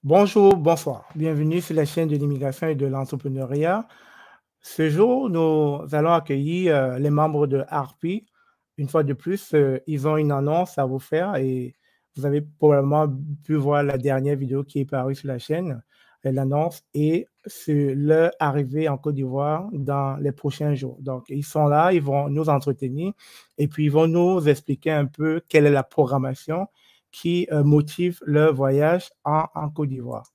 Bonjour, bonsoir. Bienvenue sur la chaîne de l'immigration et de l'entrepreneuriat. Ce jour, nous allons accueillir les membres de Harpy. Une fois de plus, ils ont une annonce à vous faire et vous avez probablement pu voir la dernière vidéo qui est parue sur la chaîne. L'annonce est sur leur arrivée en Côte d'Ivoire dans les prochains jours. Donc, ils sont là, ils vont nous entretenir et puis ils vont nous expliquer un peu quelle est la programmation qui motive leur voyage en Côte d'Ivoire.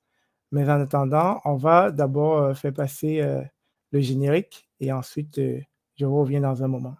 Mais en attendant, on va d'abord faire passer le générique et ensuite je reviens dans un moment.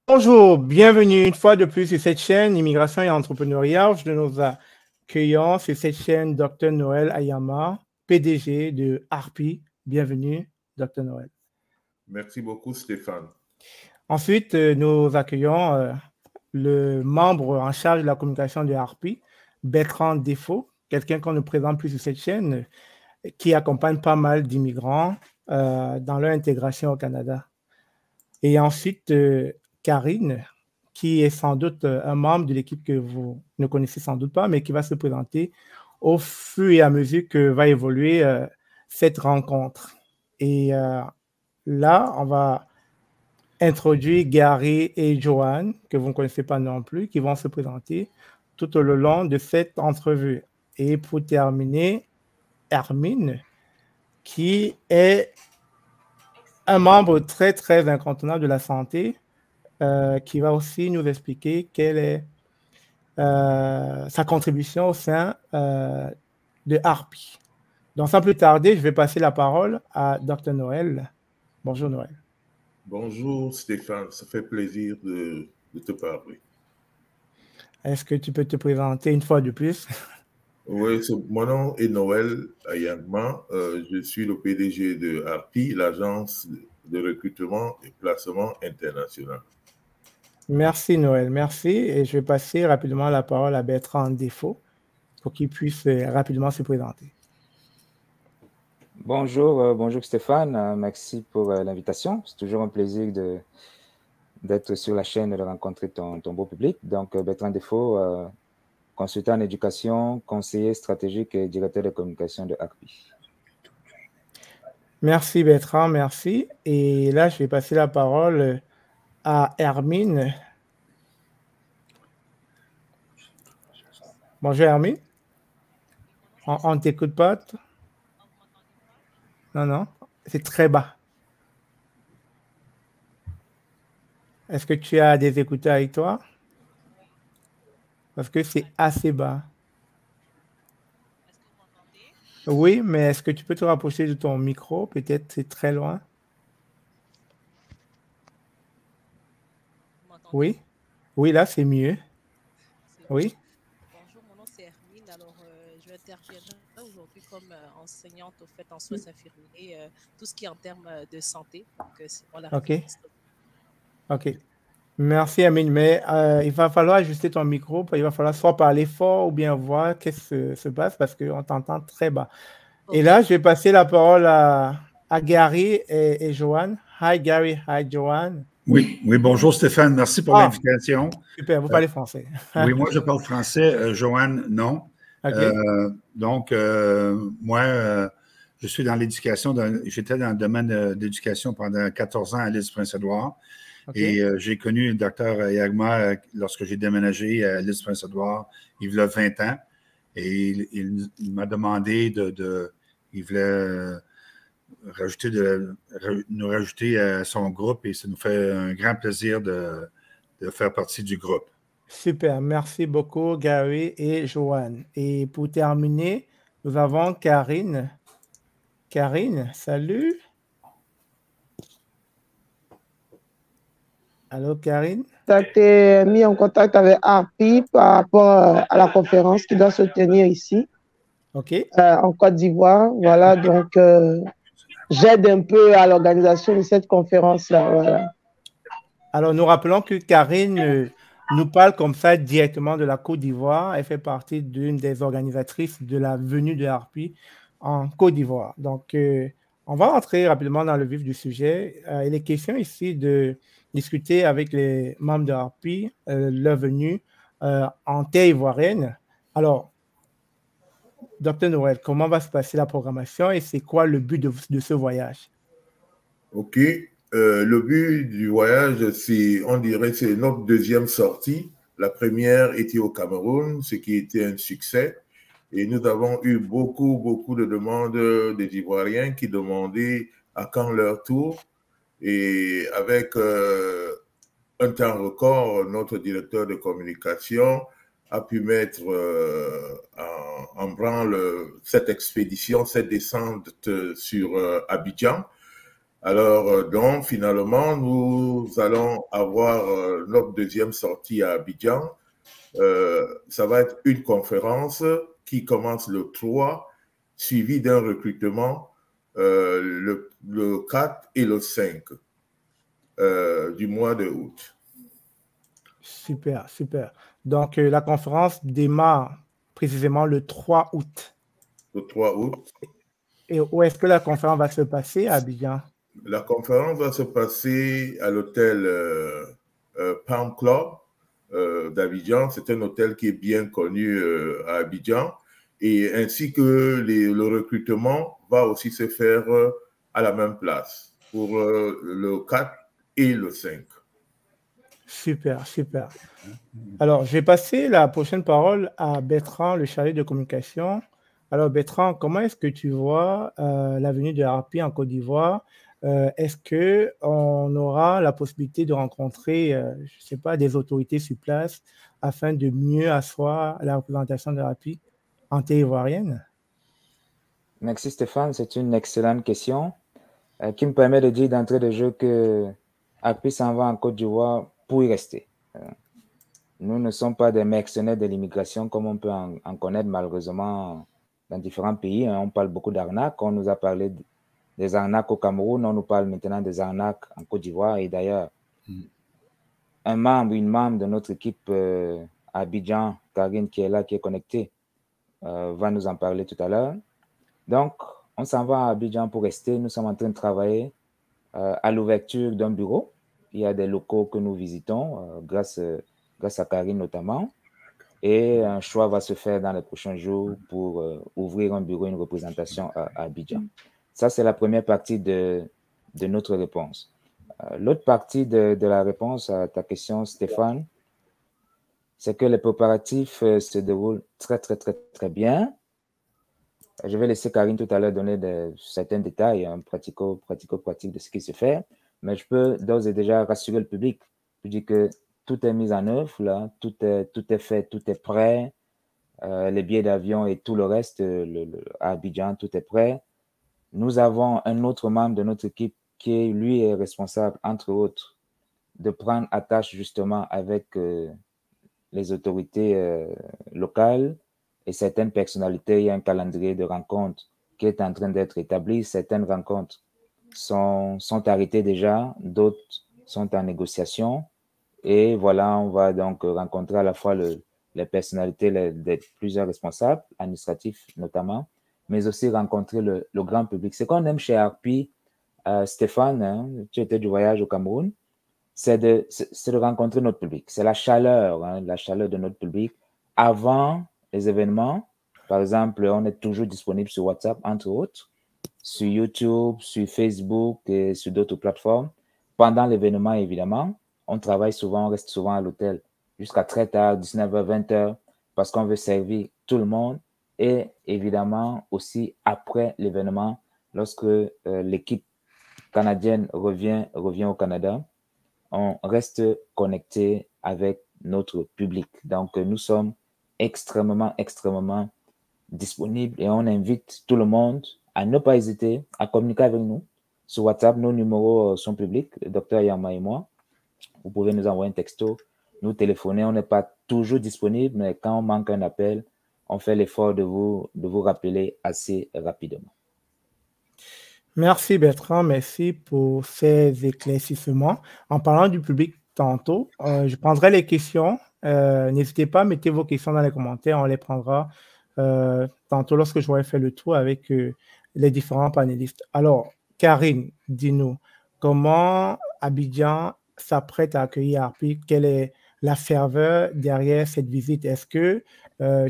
Bonjour, bienvenue une fois de plus sur cette chaîne Immigration et Entrepreneuriat. Nous accueillons sur cette chaîne Dr Noël Ayama, PDG de Harpy. Bienvenue, Dr Noël. Merci beaucoup, Stéphane. Ensuite, nous accueillons le membre en charge de la communication de Harpy, Bertrand Défaut, quelqu'un qu'on ne présente plus sur cette chaîne, qui accompagne pas mal d'immigrants dans leur intégration au Canada. Et ensuite, Karine, qui est sans doute un membre de l'équipe que vous ne connaissez sans doute pas, mais qui va se présenter au fur et à mesure que va évoluer cette rencontre. Et là, on va introduire Gary et Joanne, que vous ne connaissez pas non plus, qui vont se présenter tout au long de cette entrevue. Et pour terminer, Hermine, qui est un membre très, très incontournable de la santé, qui va aussi nous expliquer quelle est sa contribution au sein de Harpy. Donc, sans plus tarder, je vais passer la parole à Dr Noël. Bonjour Noël. Bonjour Stéphane, ça fait plaisir de te parler. Est-ce que tu peux te présenter une fois de plus? Oui, mon nom est Noël Ayama. Je suis le PDG de Harpy, l'agence de recrutement et placement international. Merci Noël, merci. Et je vais passer rapidement la parole à Bertrand Défaut pour qu'il puisse rapidement se présenter. Bonjour, bonjour Stéphane, merci pour l'invitation. C'est toujours un plaisir d'être sur la chaîne et de rencontrer ton beau public. Donc Bertrand Défaut, consultant en éducation, conseiller stratégique et directeur de communication de Harpy. Merci Bertrand, merci. Et là, je vais passer la parole à Hermine. Bonjour Hermine. On ne t'écoute pas? Non, non, c'est très bas. Est-ce que tu as des écouteurs avec toi? Parce que c'est assez bas. Oui, mais est-ce que tu peux te rapprocher de ton micro? Peut-être c'est très loin. Oui, oui, là c'est mieux. Oui. Bonjour, mon nom c'est Hermine. Alors, je interviendrai aujourd'hui comme enseignante au fait en soins infirmiers, tout ce qui est en termes de santé. Donc, c'est moi la référence. Ok. Merci Hermine, mais il va falloir ajuster ton micro. Il va falloir soit parler fort ou bien voir qu'est-ce qui se passe parce qu'on t'entend très bas. Okay. Et là, je vais passer la parole à Gary et Joanne. Hi Gary, hi Joanne. Oui, bonjour Stéphane, merci pour l'invitation. Super, vous parlez français. Oui, moi je parle français, Joanne, non. Okay. Moi, je suis dans l'éducation, j'étais dans le domaine d'éducation pendant 14 ans à l'île du Prince-Édouard. Okay. Et j'ai connu le docteur Yagma lorsque j'ai déménagé à l'île du Prince-Édouard, il y a 20 ans. Et il m'a demandé il voulait nous rajouter à son groupe et ça nous fait un grand plaisir de faire partie du groupe. Super, merci beaucoup Gary et Joanne. Et pour terminer, nous avons Karine. Karine, salut. Allô, Karine? Tu as été mis en contact avec Harpi par rapport à la conférence qui doit se tenir ici, en Côte d'Ivoire. Voilà, donc j'aide un peu à l'organisation de cette conférence-là. Voilà. Alors, nous rappelons que Karine nous parle comme ça directement de la Côte d'Ivoire. Elle fait partie d'une des organisatrices de la venue de Harpi en Côte d'Ivoire. Donc, on va entrer rapidement dans le vif du sujet. Il est question ici de discuter avec les membres de Harpi, leur venue en terre ivoirienne. Alors, Dr Noël, comment va se passer la programmation et c'est quoi le but de ce voyage? OK. Le but du voyage, on dirait, c'est notre deuxième sortie. La première était au Cameroun, ce qui était un succès. Et nous avons eu beaucoup de demandes des Ivoiriens qui demandaient à quand leur tour. Et avec un temps record, notre directeur de communication a pu mettre en branle cette expédition, cette descente sur Abidjan. Alors, donc, finalement, nous allons avoir notre deuxième sortie à Abidjan. Ça va être une conférence qui commence le 3, suivie d'un recrutement le 4 et le 5 du mois de août. Super, super. Donc, la conférence démarre précisément le 3 août. Le 3 août. Et où est-ce que la conférence va se passer à Abidjan? La conférence va se passer à l'hôtel Palm Club d'Abidjan. C'est un hôtel qui est bien connu à Abidjan. Et ainsi que le recrutement va aussi se faire à la même place pour le 4 et le 5. Super, super. Alors, je vais passer la prochaine parole à Bertrand, le chargé de communication. Alors, Bertrand, comment est-ce que tu vois la venue de Harpi en Côte d'Ivoire? Est-ce qu'on aura la possibilité de rencontrer, je ne sais pas, des autorités sur place afin de mieux asseoir la représentation de Harpi en terre ivoirienne? Merci Stéphane, c'est une excellente question qui me permet de dire d'entrée de jeu que Harpi s'en va en Côte d'Ivoire pour y rester. Nous ne sommes pas des mercenaires de l'immigration comme on peut en connaître malheureusement dans différents pays. On parle beaucoup d'arnaques, on nous a parlé des arnaques au Cameroun, on nous parle maintenant des arnaques en Côte d'Ivoire. Et d'ailleurs, une membre de notre équipe à Abidjan, Karine, qui est là, qui est connectée, va nous en parler tout à l'heure. Donc, on s'en va à Abidjan pour rester. Nous sommes en train de travailler à l'ouverture d'un bureau. Il y a des locaux que nous visitons grâce à Karine notamment. Et un choix va se faire dans les prochains jours pour ouvrir un bureau, une représentation à Abidjan. Ça, c'est la première partie de notre réponse. L'autre partie de la réponse à ta question, Stéphane, c'est que les préparatifs se déroulent très bien. Je vais laisser Karine tout à l'heure donner certains détails pratico-pratiques de ce qui se fait, mais je peux d'ores et déjà rassurer le public. Je dis que tout est mis en œuvre, là, tout est fait, tout est prêt. Les billets d'avion et tout le reste, à Abidjan, tout est prêt. Nous avons un autre membre de notre équipe qui, lui, est responsable, entre autres, de prendre attache justement avec les autorités locales et certaines personnalités. Il y a un calendrier de rencontres qui est en train d'être établi. Certaines rencontres sont arrêtées déjà, d'autres sont en négociation. Et voilà, on va donc rencontrer à la fois les personnalités de plusieurs responsables, administratifs notamment, mais aussi rencontrer le grand public. Ce qu'on aime chez Harpi, Stéphane, hein, tu étais du voyage au Cameroun, c'est de rencontrer notre public. C'est la chaleur de notre public. Avant les événements, par exemple, on est toujours disponible sur WhatsApp, entre autres, sur YouTube, sur Facebook et sur d'autres plateformes. Pendant l'événement, évidemment, on travaille souvent, on reste souvent à l'hôtel jusqu'à très tard, 19h, 20h, parce qu'on veut servir tout le monde. Et évidemment, aussi après l'événement, lorsque l'équipe canadienne revient au Canada, on reste connecté avec notre public. Donc, nous sommes extrêmement disponibles et on invite tout le monde à ne pas hésiter à communiquer avec nous. Sur WhatsApp, nos numéros sont publics, le Dr Yama et moi. vous pouvez nous envoyer un texto, nous téléphoner. On n'est pas toujours disponible, mais quand on manque un appel, on fait l'effort de vous rappeler assez rapidement. Merci Bertrand, merci pour ces éclaircissements. En parlant du public tantôt, je prendrai les questions. N'hésitez pas, mettez vos questions dans les commentaires, on les prendra tantôt lorsque j'aurai fait le tour avec les différents panélistes. Alors, Karine, dis-nous, comment Abidjan s'apprête à accueillir Harpi? Quelle est la ferveur derrière cette visite? Est-ce que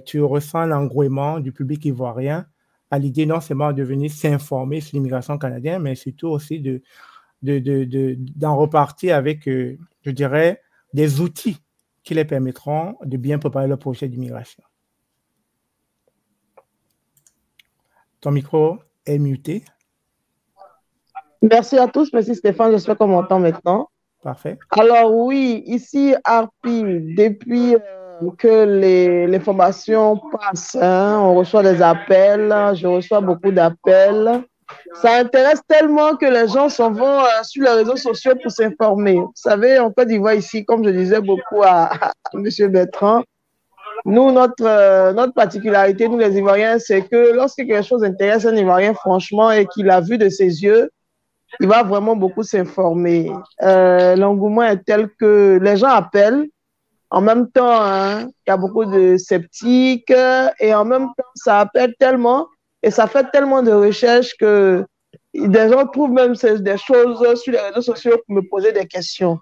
tu ressens l'engouement du public ivoirien à l'idée non seulement de venir s'informer sur l'immigration canadienne, mais surtout aussi d'en repartir avec, je dirais, des outils qui les permettront de bien préparer le projet d'immigration? Ton micro est muté. Merci à tous. Merci Stéphane. J'espère qu'on m'entend maintenant. Parfait. Alors oui, ici, Harpi, depuis que les formations passent, hein, on reçoit des appels, je reçois beaucoup d'appels. Ça intéresse tellement que les gens s'en vont sur les réseaux sociaux pour s'informer. Vous savez, en Côte d'Ivoire ici, comme je disais beaucoup à M. Bertrand, nous, notre particularité, nous les Ivoiriens, c'est que lorsque quelque chose intéresse un Ivoirien franchement et qu'il a vu de ses yeux, il va vraiment beaucoup s'informer. L'engouement est tel que les gens appellent. En même temps, hein, il y a beaucoup de sceptiques et en même temps, ça appelle tellement et ça fait tellement de recherches que des gens trouvent même des choses sur les réseaux sociaux pour me poser des questions.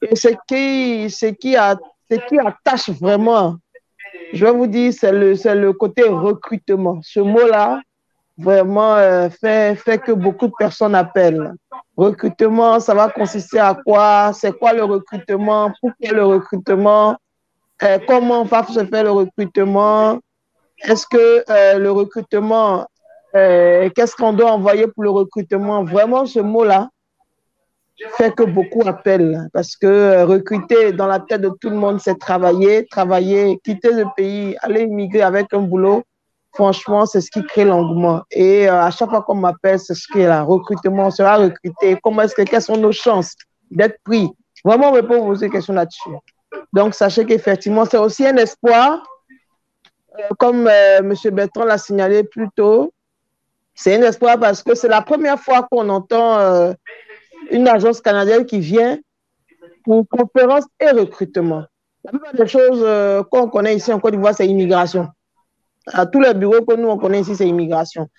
Et ce qui attache vraiment, je vais vous dire, c'est le côté recrutement. Ce mot-là, vraiment fait que beaucoup de personnes appellent. Recrutement, ça va consister à quoi? C'est quoi le recrutement? Pourquoi le recrutement? Comment va se faire le recrutement? Est-ce que le recrutement, qu'est-ce qu'on doit envoyer pour le recrutement? Vraiment, ce mot-là fait que beaucoup appellent parce que recruter dans la tête de tout le monde, c'est travailler, quitter le pays, aller immigrer avec un boulot. Franchement, c'est ce qui crée l'engouement. Et à chaque fois qu'on m'appelle, c'est ce qui est là. Recrutement, on sera recruté. Quelles sont nos chances d'être pris? Vraiment, on ne peut pas vous poser des questions là-dessus. Donc, sachez qu'effectivement, c'est aussi un espoir. Comme M. Bertrand l'a signalé plus tôt, c'est un espoir parce que c'est la première fois qu'on entend une agence canadienne qui vient pour conférence et recrutement. La plupart des choses qu'on connaît ici en Côte d'Ivoire, c'est immigration. À tous les bureaux que nous, on connaît ici, c'est immigration.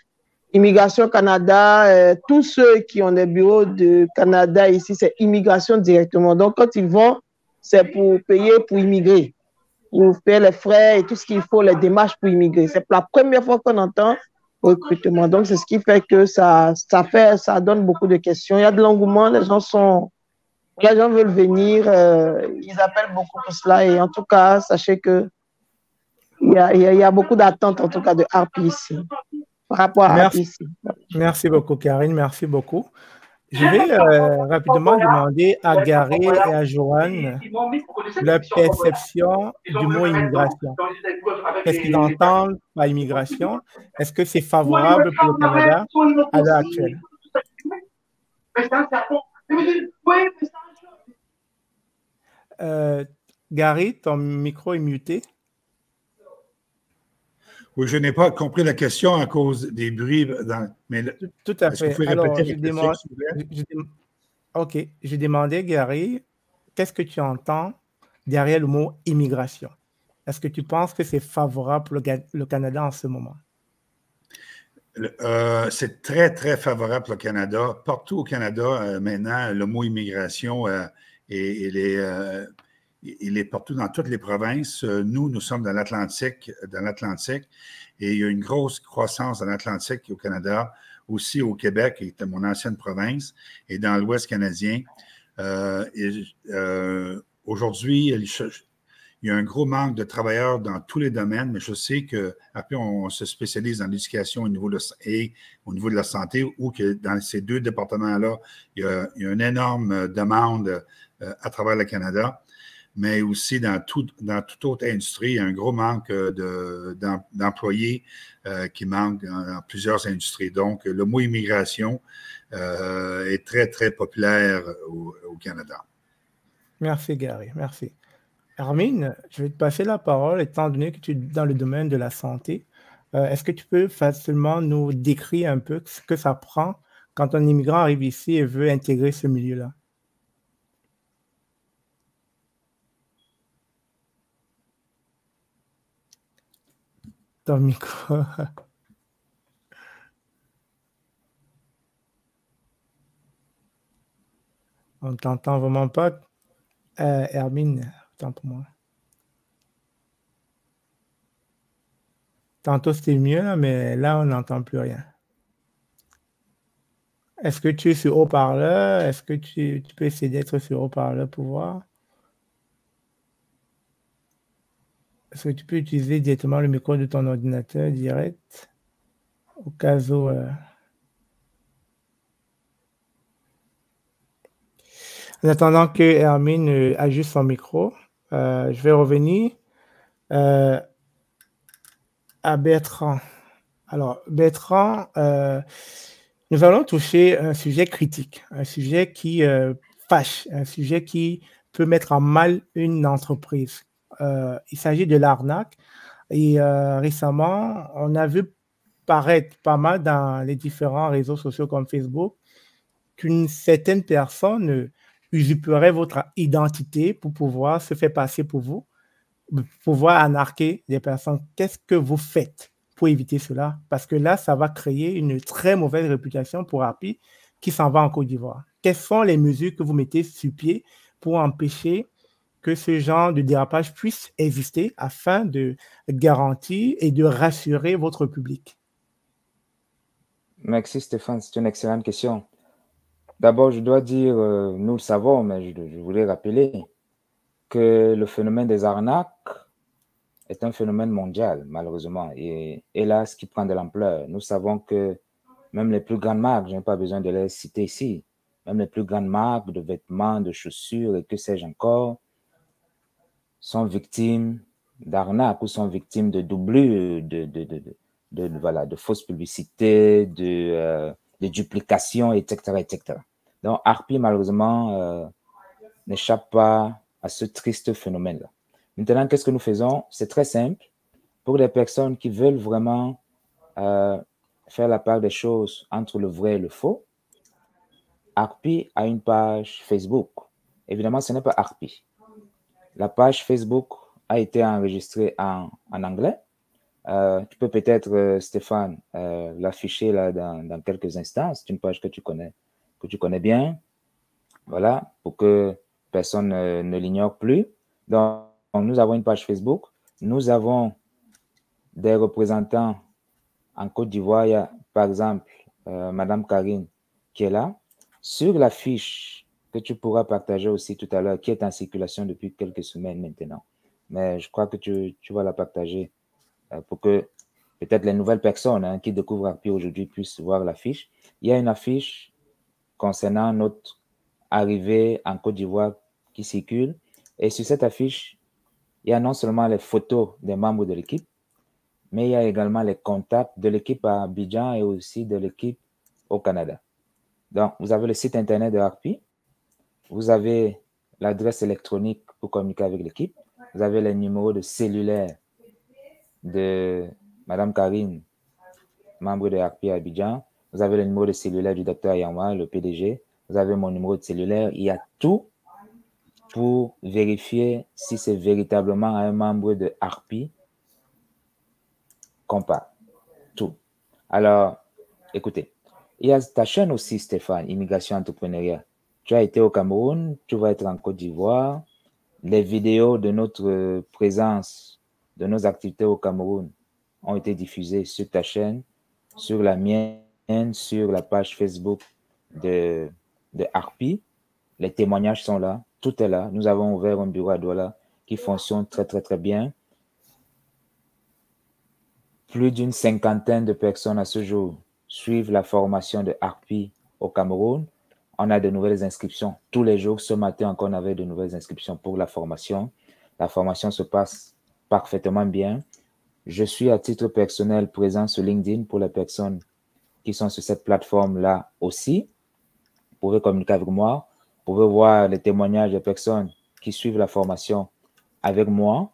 Immigration Canada, tous ceux qui ont des bureaux de Canada ici, c'est immigration directement. Donc, quand ils vont, c'est pour payer pour immigrer, pour payer les frais et tout ce qu'il faut, les démarches pour immigrer. C'est la première fois qu'on entend recrutement. Donc, c'est ce qui fait que ça donne beaucoup de questions. Il y a de l'engouement, les gens veulent venir, ils appellent beaucoup pour cela. Et en tout cas, sachez que il y a beaucoup d'attentes, en tout cas, de Harpi ici, par rapport à Harpi ici. Merci beaucoup, Karine. Merci beaucoup. Je vais rapidement demander à Gary et à Joanne leur perception du mot immigration. Qu'est-ce qu'ils entendent par immigration? Est-ce que c'est favorable pour le Canada à l'heure actuelle? Gary, ton micro est muté. Oui, je n'ai pas compris la question à cause des bruits. Tout à fait. Alors, je demandais, Gary, qu'est-ce que tu entends derrière le mot immigration? Est-ce que tu penses que c'est favorable pour le Canada en ce moment? C'est très, très favorable pour le Canada. Partout au Canada, maintenant, le mot immigration, il est partout dans toutes les provinces. Nous sommes dans l'Atlantique, et il y a une grosse croissance dans l'Atlantique au Canada, aussi au Québec, qui était mon ancienne province, et dans l'Ouest canadien. Aujourd'hui, il y a un gros manque de travailleurs dans tous les domaines, mais je sais qu'après, on se spécialise dans l'éducation au niveau de la santé, ou que dans ces deux départements-là, il y a une énorme demande à travers le Canada. Mais aussi dans toute autre industrie, il y a un gros manque d'employés qui manquent dans plusieurs industries. Donc, le mot immigration est très, très populaire au Canada. Merci, Gary. Merci. Hermine, je vais te passer la parole, étant donné que tu es dans le domaine de la santé. Est-ce que tu peux facilement nous décrire un peu ce que ça prend quand un immigrant arrive ici et veut intégrer ce milieu-là? Ton micro. On ne t'entend vraiment pas. Hermine, attends pour moi. Tantôt, c'était mieux, là, mais là, on n'entend plus rien. Est-ce que tu es sur haut-parleur? Est-ce que tu peux essayer d'être sur haut-parleur pour voir? Est-ce que tu peux utiliser directement le micro de ton ordinateur direct? Au cas où... En attendant que Hermine ajuste son micro, je vais revenir à Bertrand. Alors, Bertrand, nous allons toucher un sujet critique, un sujet qui fâche, un sujet qui peut mettre en mal une entreprise. Il s'agit de l'arnaque. Et récemment, on a vu paraître pas mal dans les différents réseaux sociaux comme Facebook qu'une certaine personne usurperait votre identité pour pouvoir se faire passer pour vous, pour pouvoir arnaquer des personnes. Qu'est-ce que vous faites pour éviter cela? Parce que là, ça va créer une très mauvaise réputation pour Harpy qui s'en va en Côte d'Ivoire. Quelles sont les mesures que vous mettez sur pied pour empêcher que ce genre de dérapage puisse exister afin de garantir et de rassurer votre public? Merci Stéphane, c'est une excellente question. D'abord, je dois dire, nous le savons, mais je voulais rappeler que le phénomène des arnaques est un phénomène mondial, malheureusement, et hélas, qui prend de l'ampleur. Nous savons que même les plus grandes marques, je n'ai pas besoin de les citer ici, même les plus grandes marques de vêtements, de chaussures et que sais-je encore, sont victimes d'arnaques ou sont victimes de doublures, de fausses publicités, de duplications, etc., etc. Donc, Harpy, malheureusement, n'échappe pas à ce triste phénomène-là. Maintenant, qu'est-ce que nous faisons? C'est très simple. Pour les personnes qui veulent vraiment faire la part des choses entre le vrai et le faux, Harpy a une page Facebook. Évidemment, ce n'est pas Harpy. La page Facebook a été enregistrée en anglais. Tu peux peut-être, Stéphane, l'afficher là dans quelques instants. C'est une page que tu connais bien. Voilà, pour que personne ne l'ignore plus. Donc, nous avons une page Facebook. Nous avons des représentants en Côte d'Ivoire. Il y a, par exemple, Madame Karine qui est là. Sur la fiche que tu pourras partager aussi tout à l'heure, qui est en circulation depuis quelques semaines maintenant. Mais je crois que tu vas la partager pour que peut-être les nouvelles personnes qui découvrent Harpy aujourd'hui puissent voir l'affiche. Il y a une affiche concernant notre arrivée en Côte d'Ivoire qui circule. Et sur cette affiche, il y a non seulement les photos des membres de l'équipe, mais il y a également les contacts de l'équipe à Abidjan et aussi de l'équipe au Canada. Donc, vous avez le site internet de Harpy, vous avez l'adresse électronique pour communiquer avec l'équipe, vous avez les numéros de cellulaire de Madame Karine, membre de Harpy à Abidjan, vous avez le numéro de cellulaire du docteur Yama, le PDG, vous avez mon numéro de cellulaire, il y a tout pour vérifier si c'est véritablement un membre de Harpy qu'on parle. Tout. Alors, écoutez, il y a ta chaîne aussi, Stéphane, Immigration Entrepreneuriat. Tu as été au Cameroun, tu vas être en Côte d'Ivoire. Les vidéos de notre présence, de nos activités au Cameroun ont été diffusées sur ta chaîne, sur la mienne, sur la page Facebook de Harpy. Les témoignages sont là, tout est là. Nous avons ouvert un bureau à Douala qui fonctionne très, très, très bien. Plus d'une cinquantaine de personnes à ce jour suivent la formation de Harpy au Cameroun. On a de nouvelles inscriptions tous les jours. Ce matin encore, on avait de nouvelles inscriptions pour la formation. La formation se passe parfaitement bien. Je suis à titre personnel présent sur LinkedIn pour les personnes qui sont sur cette plateforme-là aussi. Vous pouvez communiquer avec moi. Vous pouvez voir les témoignages des personnes qui suivent la formation avec moi.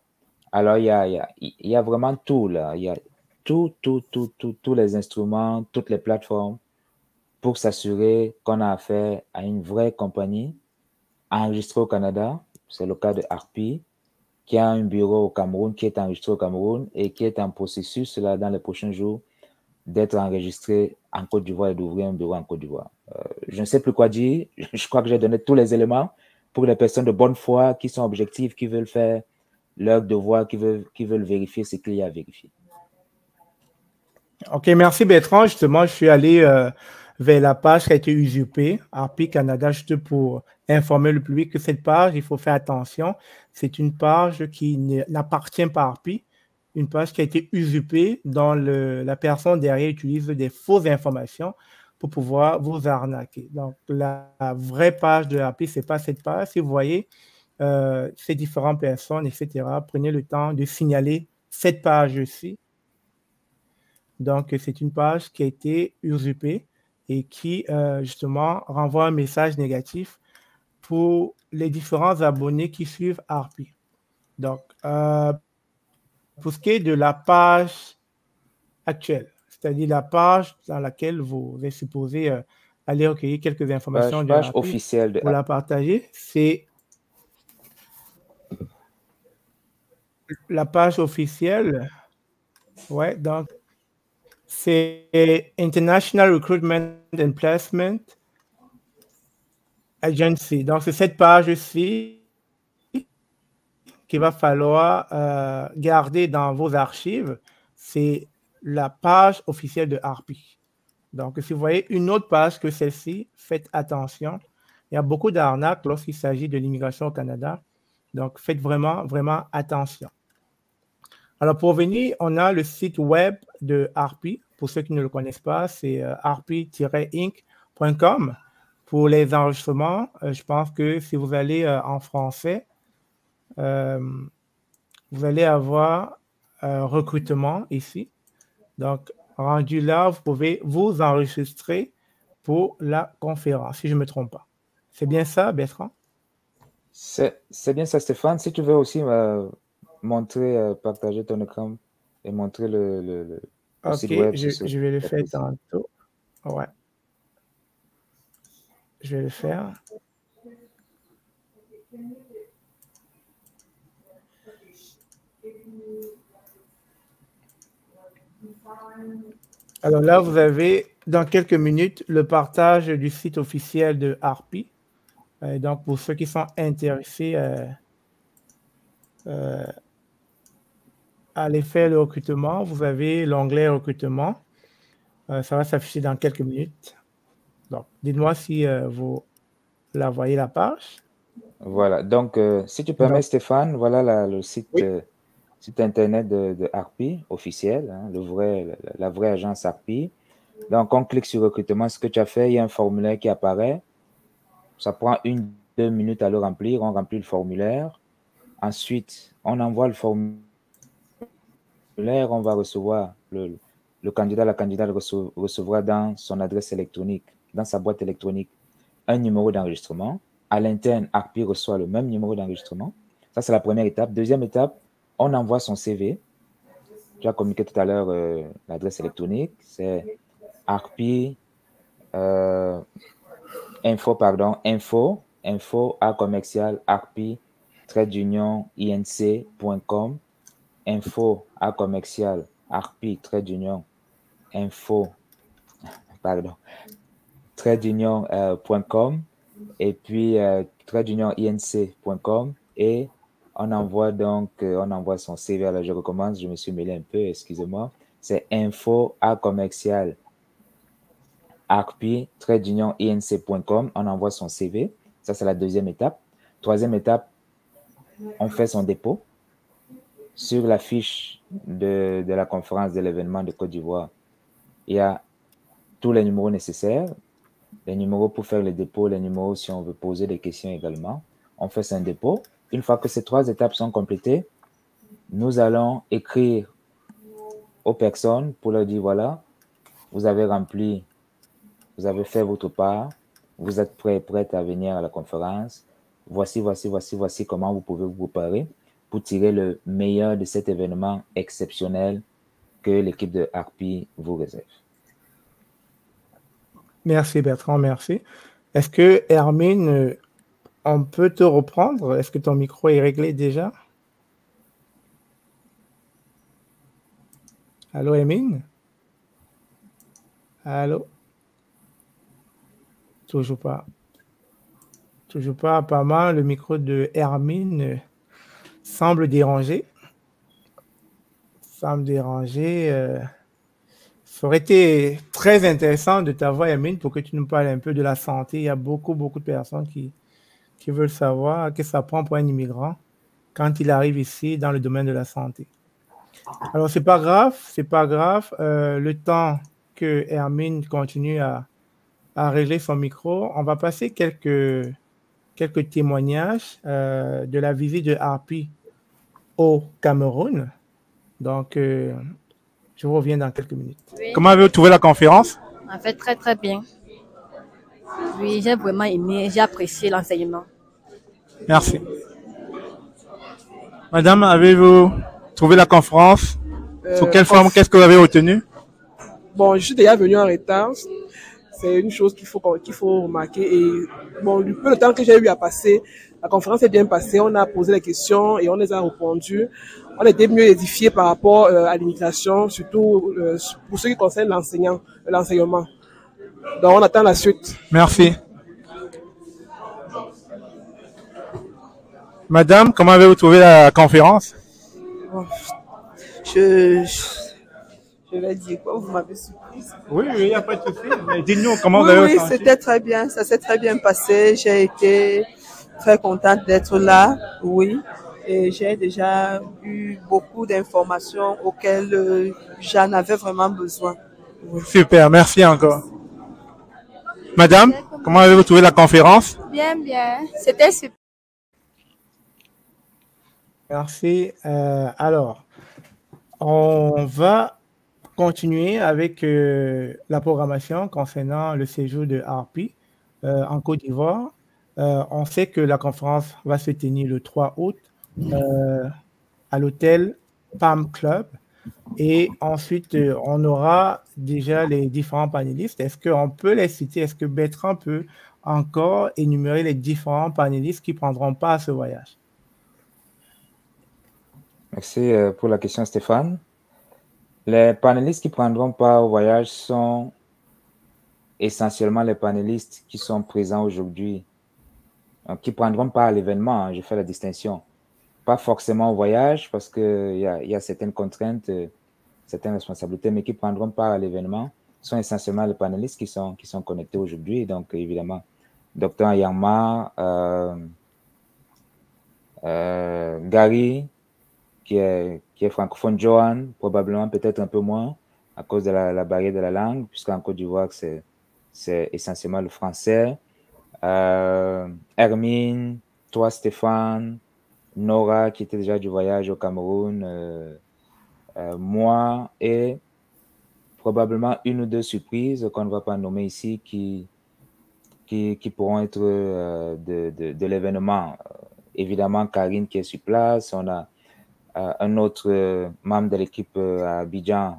Alors, il y a vraiment tout là. Il y a tous les instruments, toutes les plateformes pour s'assurer qu'on a affaire à une vraie compagnie enregistrée au Canada. C'est le cas de Harpy, qui a un bureau au Cameroun, qui est enregistré au Cameroun et qui est en processus là, dans les prochains jours d'être enregistré en Côte d'Ivoire et d'ouvrir un bureau en Côte d'Ivoire. Je ne sais plus quoi dire. Je crois que j'ai donné tous les éléments pour les personnes de bonne foi qui sont objectives, qui veulent faire leur devoir, qui veulent vérifier ce qu'il y a à vérifier. OK, merci Bertrand. Justement, je suis allé vers la page qui a été usurpée, Harpy Canada, juste pour informer le public que cette page, il faut faire attention. C'est une page qui n'appartient pas à Harpy, une page qui a été usurpée dont la personne derrière utilise des fausses informations pour pouvoir vous arnaquer. Donc, la vraie page de Harpy, ce n'est pas cette page. Si vous voyez ces différentes personnes, etc., prenez le temps de signaler cette page-ci. Donc, c'est une page qui a été usurpée et qui, justement, renvoie un message négatif pour les différents abonnés qui suivent Harpy. Donc, pour ce qui est de la page actuelle, c'est-à-dire la page dans laquelle vous êtes supposé aller recueillir quelques informations de page Harpy officielle de pour la partager, c'est la page officielle. Ouais, donc, c'est International Recruitment and Placement Agency. Donc, c'est cette page-ci qu'il va falloir garder dans vos archives. C'est la page officielle de Harpy. Donc, si vous voyez une autre page que celle-ci, faites attention. Il y a beaucoup d'arnaques lorsqu'il s'agit de l'immigration au Canada. Donc, faites vraiment, vraiment attention. Alors, pour venir, on a le site web de Harpy. Pour ceux qui ne le connaissent pas, c'est harpy-inc.com. Pour les enregistrements, je pense que si vous allez en français, vous allez avoir recrutement ici. Donc, rendu là, vous pouvez vous enregistrer pour la conférence, si je ne me trompe pas. C'est bien ça, Bertrand? C'est bien ça, Stéphane. Si tu veux aussi montrer, partager ton écran et montrer le site web. Ok, je vais le faire tantôt. Ouais. Je vais le faire. Alors là, vous avez dans quelques minutes le partage du site officiel de Harpy. Donc, pour ceux qui sont intéressés à aller faire le recrutement, vous avez l'onglet recrutement. Ça va s'afficher dans quelques minutes. Donc, dites-moi si vous la voyez, la page. Voilà. Donc, si tu permets, Stéphane, voilà le site, oui. Site internet de Harpy officiel, hein, la vraie agence Harpy. Donc, on clique sur recrutement. Ce que tu as fait, il y a un formulaire qui apparaît. Ça prend 1-2 minutes à le remplir. On remplit le formulaire. Ensuite, on envoie le formulaire. On va recevoir le candidat, la candidate recevra dans son adresse électronique, dans sa boîte électronique, un numéro d'enregistrement. À l'interne, Harpy reçoit le même numéro d'enregistrement. Ça, c'est la première étape. Deuxième étape, on envoie son CV. Tu as communiqué tout à l'heure l'adresse électronique. C'est Harpy info à commercial harpy-inc.com info à commercial harpy-info.com et puis -inc.com et on envoie son CV. Alors je recommence, je me suis mêlé un peu, excusez-moi. C'est info à commercial harpy-inc.com. On envoie son CV. Ça, c'est la deuxième étape. Troisième étape, on fait son dépôt. Sur la fiche de la conférence de l'événement de Côte d'Ivoire, il y a tous les numéros nécessaires, les numéros pour faire le dépôt, les numéros si on veut poser des questions également. On fait son dépôt. Une fois que ces 3 étapes sont complétées, nous allons écrire aux personnes pour leur dire, voilà, vous avez rempli, vous avez fait votre part, vous êtes prête à venir à la conférence, voici comment vous pouvez vous préparer pour tirer le meilleur de cet événement exceptionnel que l'équipe de Harpy vous réserve. Merci Bertrand, merci. Est-ce que Hermine, on peut te reprendre? Est-ce que ton micro est réglé déjà? Allô, Hermine? Allô? Toujours pas. Toujours pas. Apparemment, le micro de Hermine semble déranger. Ça aurait été très intéressant de t'avoir, Hermine, pour que tu nous parles un peu de la santé. Il y a beaucoup de personnes qui veulent savoir qu'est-ce que ça prend pour un immigrant quand il arrive ici dans le domaine de la santé. Alors, c'est pas grave. Le temps que Hermine continue à régler son micro, on va passer quelques témoignages de la visite de Harpy au Cameroun. Donc, je reviens dans quelques minutes. Oui. Comment avez-vous trouvé la conférence? En fait, très, très bien. Oui, j'ai vraiment aimé, j'ai apprécié l'enseignement. Merci. Madame, avez-vous trouvé la conférence? Sur quelle forme, qu'est-ce que vous avez retenu? Bon, je suis déjà venu en retard. C'est une chose qu'il faut remarquer. Et bon, le peu de temps que j'ai eu à passer, la conférence est bien passée. On a posé les questions et on les a répondues. On a été mieux édifiés par rapport à l'immigration, surtout pour ce qui concerne l'enseignement. Donc, on attend la suite. Merci. Madame, comment avez-vous trouvé la conférence? Bon, je vais dire quoi? Vous m'avez surprise. Oui, il n'y a pas de souci. Mais dites-nous comment vous avez senti. Oui, c'était très bien. Ça s'est très bien passé. J'ai été très contente d'être là. Oui. Et j'ai déjà eu beaucoup d'informations auxquelles j'en avais vraiment besoin. Oui. Super, merci encore. Madame, comment avez-vous trouvé la conférence? Bien, c'était super. Merci. Alors, on va continuer avec la programmation concernant le séjour de Harpy en Côte d'Ivoire. On sait que la conférence va se tenir le 3 août à l'hôtel Palm Club. Et ensuite, on aura déjà les différents panélistes. Est-ce qu'on peut les citer? Est-ce que Bertrand peut encore énumérer les différents panélistes qui prendront part à ce voyage? Merci pour la question, Stéphane. Les panélistes qui prendront part au voyage sont essentiellement les panélistes qui sont présents aujourd'hui, qui prendront part à l'événement. Je fais la distinction. Pas forcément au voyage parce qu'il y a certaines contraintes, certaines responsabilités, mais qui prendront part à l'événement sont essentiellement les panélistes qui sont connectés aujourd'hui. Donc, évidemment, Dr Ayama, Gary, qui est francophone, Johan, probablement peut-être un peu moins à cause de la barrière de la langue, puisqu'en Côte d'Ivoire, c'est essentiellement le français. Hermine, toi, Stéphane, Nora, qui était déjà du voyage au Cameroun, moi, et probablement une ou deux surprises qu'on ne va pas nommer ici qui pourront être de l'événement. Évidemment, Karine qui est sur place, on a un autre membre de l'équipe à Abidjan,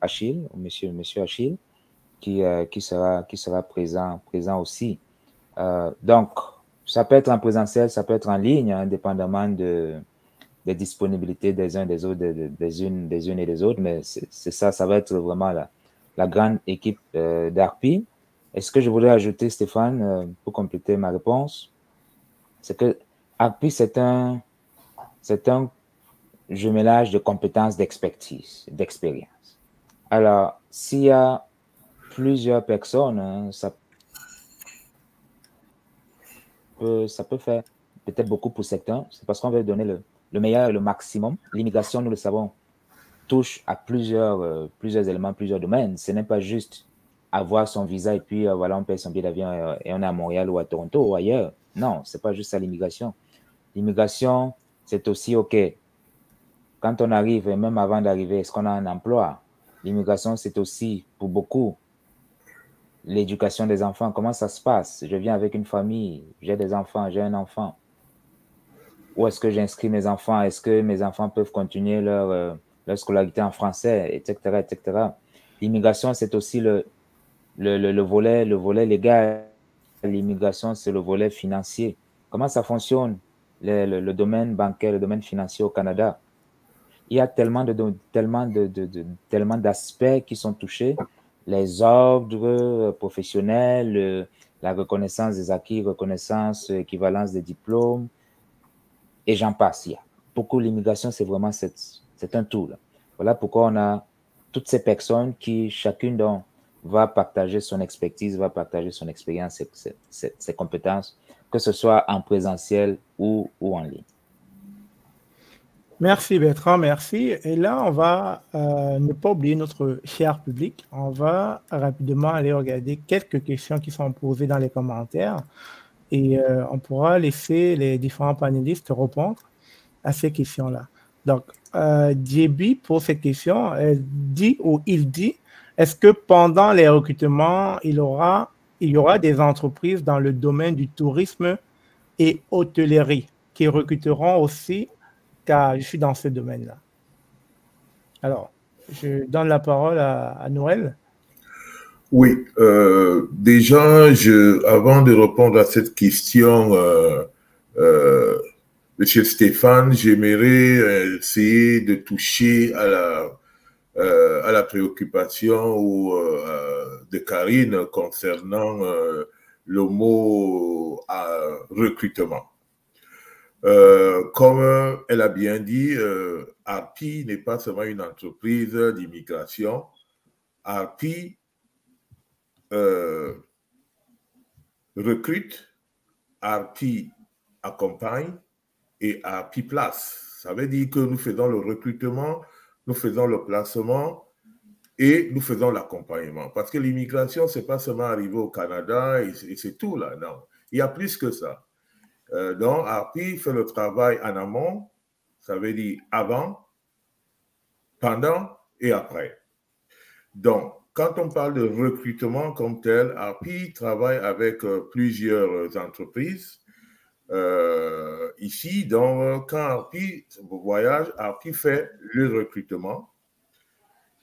Achille, monsieur Achille, qui sera présent aussi. Donc, ça peut être en présentiel, ça peut être en ligne, indépendamment des disponibilités des uns des autres, des unes et des autres, mais c'est ça va être vraiment la grande équipe d'Harpy. Et ce que je voudrais ajouter, Stéphane, pour compléter ma réponse, c'est que Harpy, c'est un jumelage de compétences, d'expertise, d'expérience. Alors, s'il y a plusieurs personnes, ça peut faire peut-être beaucoup pour certains. C'est parce qu'on veut donner le meilleur et le maximum. L'immigration, nous le savons, touche à plusieurs éléments, plusieurs domaines. Ce n'est pas juste avoir son visa et puis voilà, on paye son billet d'avion et on est à Montréal ou à Toronto ou ailleurs. Non, ce n'est pas juste ça l'immigration. L'immigration, c'est aussi OK. Quand on arrive, et même avant d'arriver, est-ce qu'on a un emploi? L'immigration, c'est aussi, pour beaucoup, l'éducation des enfants, comment ça se passe? Je viens avec une famille, j'ai des enfants, j'ai un enfant. Où est-ce que j'inscris mes enfants? Est-ce que mes enfants peuvent continuer leur scolarité en français, etc., etc. L'immigration, c'est aussi le volet légal. L'immigration, c'est le volet financier. Comment ça fonctionne, le domaine bancaire, le domaine financier au Canada? Il y a tellement d'aspects qui sont touchés. Les ordres professionnels, la reconnaissance des acquis, reconnaissance, équivalence des diplômes, et j'en passe. Il y a beaucoup, l'immigration, c'est vraiment c'est un tout. Là. Voilà pourquoi on a toutes ces personnes qui, chacune d'entre va partager son expertise, va partager son expérience, ses compétences, que ce soit en présentiel ou en ligne. Merci Bertrand, merci. Et là, on va ne pas oublier notre cher public. On va rapidement aller regarder quelques questions qui sont posées dans les commentaires et on pourra laisser les différents panélistes répondre à ces questions-là. Donc, JB, pour cette question, elle dit ou il dit, est-ce que pendant les recrutements, il y aura des entreprises dans le domaine du tourisme et hôtellerie qui recruteront aussi, car je suis dans ce domaine-là. Alors, je donne la parole à Noël. Oui, déjà, avant de répondre à cette question, Monsieur Stéphane, j'aimerais essayer de toucher à la préoccupation de Karine concernant le mot recrutement. Comme elle a bien dit, ARPI n'est pas seulement une entreprise d'immigration. ARPI recrute, ARPI accompagne et ARPI place. Ça veut dire que nous faisons le recrutement, nous faisons le placement et nous faisons l'accompagnement. Parce que l'immigration, ce n'est pas seulement arriver au Canada et c'est tout là, non. Il y a plus que ça. Donc, ARPI fait le travail en amont, ça veut dire avant, pendant et après. Donc, quand on parle de recrutement comme tel, ARPI travaille avec plusieurs entreprises. Ici, donc, quand ARPI voyage, ARPI fait le recrutement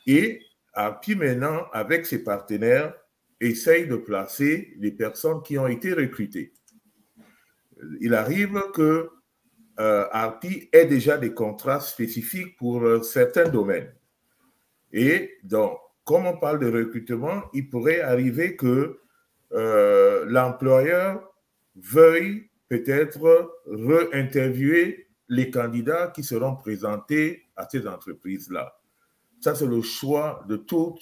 et ARPI maintenant, avec ses partenaires, essaye de placer les personnes qui ont été recrutées. Il arrive que ARPI ait déjà des contrats spécifiques pour certains domaines. Et donc, comme on parle de recrutement, il pourrait arriver que l'employeur veuille peut-être re-interviewer les candidats qui seront présentés à ces entreprises-là. Ça, c'est le choix de toute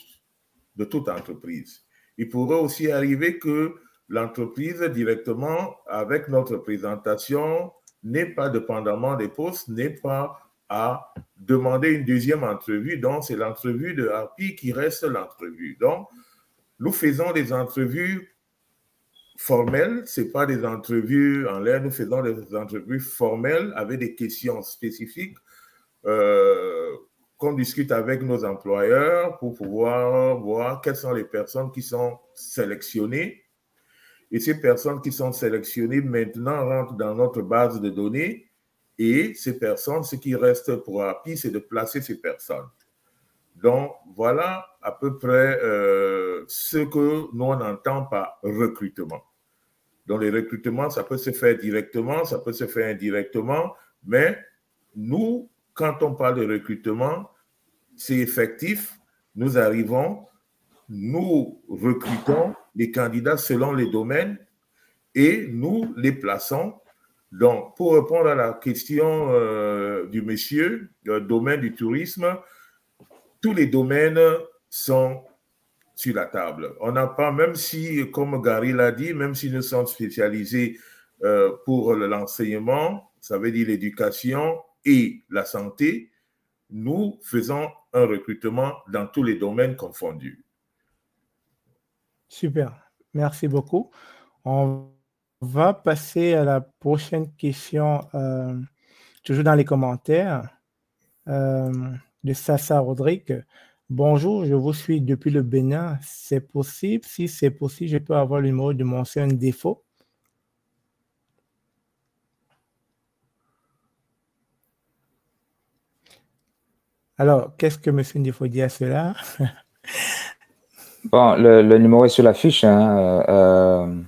entreprise. Il pourrait aussi arriver que l'entreprise, directement, avec notre présentation, n'est pas dépendamment des postes, n'est pas à demander une deuxième entrevue. Donc, c'est l'entrevue de ARPI qui reste l'entrevue. Donc, nous faisons des entrevues formelles, ce n'est pas des entrevues en l'air, nous faisons des entrevues formelles avec des questions spécifiques qu'on discute avec nos employeurs pour pouvoir voir quelles sont les personnes qui sont sélectionnées. Et ces personnes qui sont sélectionnées maintenant rentrent dans notre base de données. Et ces personnes, ce qui reste pour ARPI, c'est de placer ces personnes. Donc, voilà à peu près ce que nous on entend par recrutement. Donc, les recrutements, ça peut se faire directement, ça peut se faire indirectement, mais nous, quand on parle de recrutement, c'est effectif, nous arrivons, nous recrutons les candidats selon les domaines et nous les plaçons. Donc, pour répondre à la question du monsieur, le domaine du tourisme, tous les domaines sont sur la table. On n'a pas, même si, comme Gary l'a dit, même si nous sommes spécialisés pour l'enseignement, ça veut dire l'éducation et la santé, nous faisons un recrutement dans tous les domaines confondus. Super, merci beaucoup. On va passer à la prochaine question, toujours dans les commentaires, de Sassa Rodrigue. Bonjour, je vous suis depuis le Bénin. C'est possible? Si c'est possible, je peux avoir le numéro de Monsieur Défaut. Alors, qu'est-ce que Monsieur Défaut dit à cela? Bon, le numéro est sur la fiche. Hein.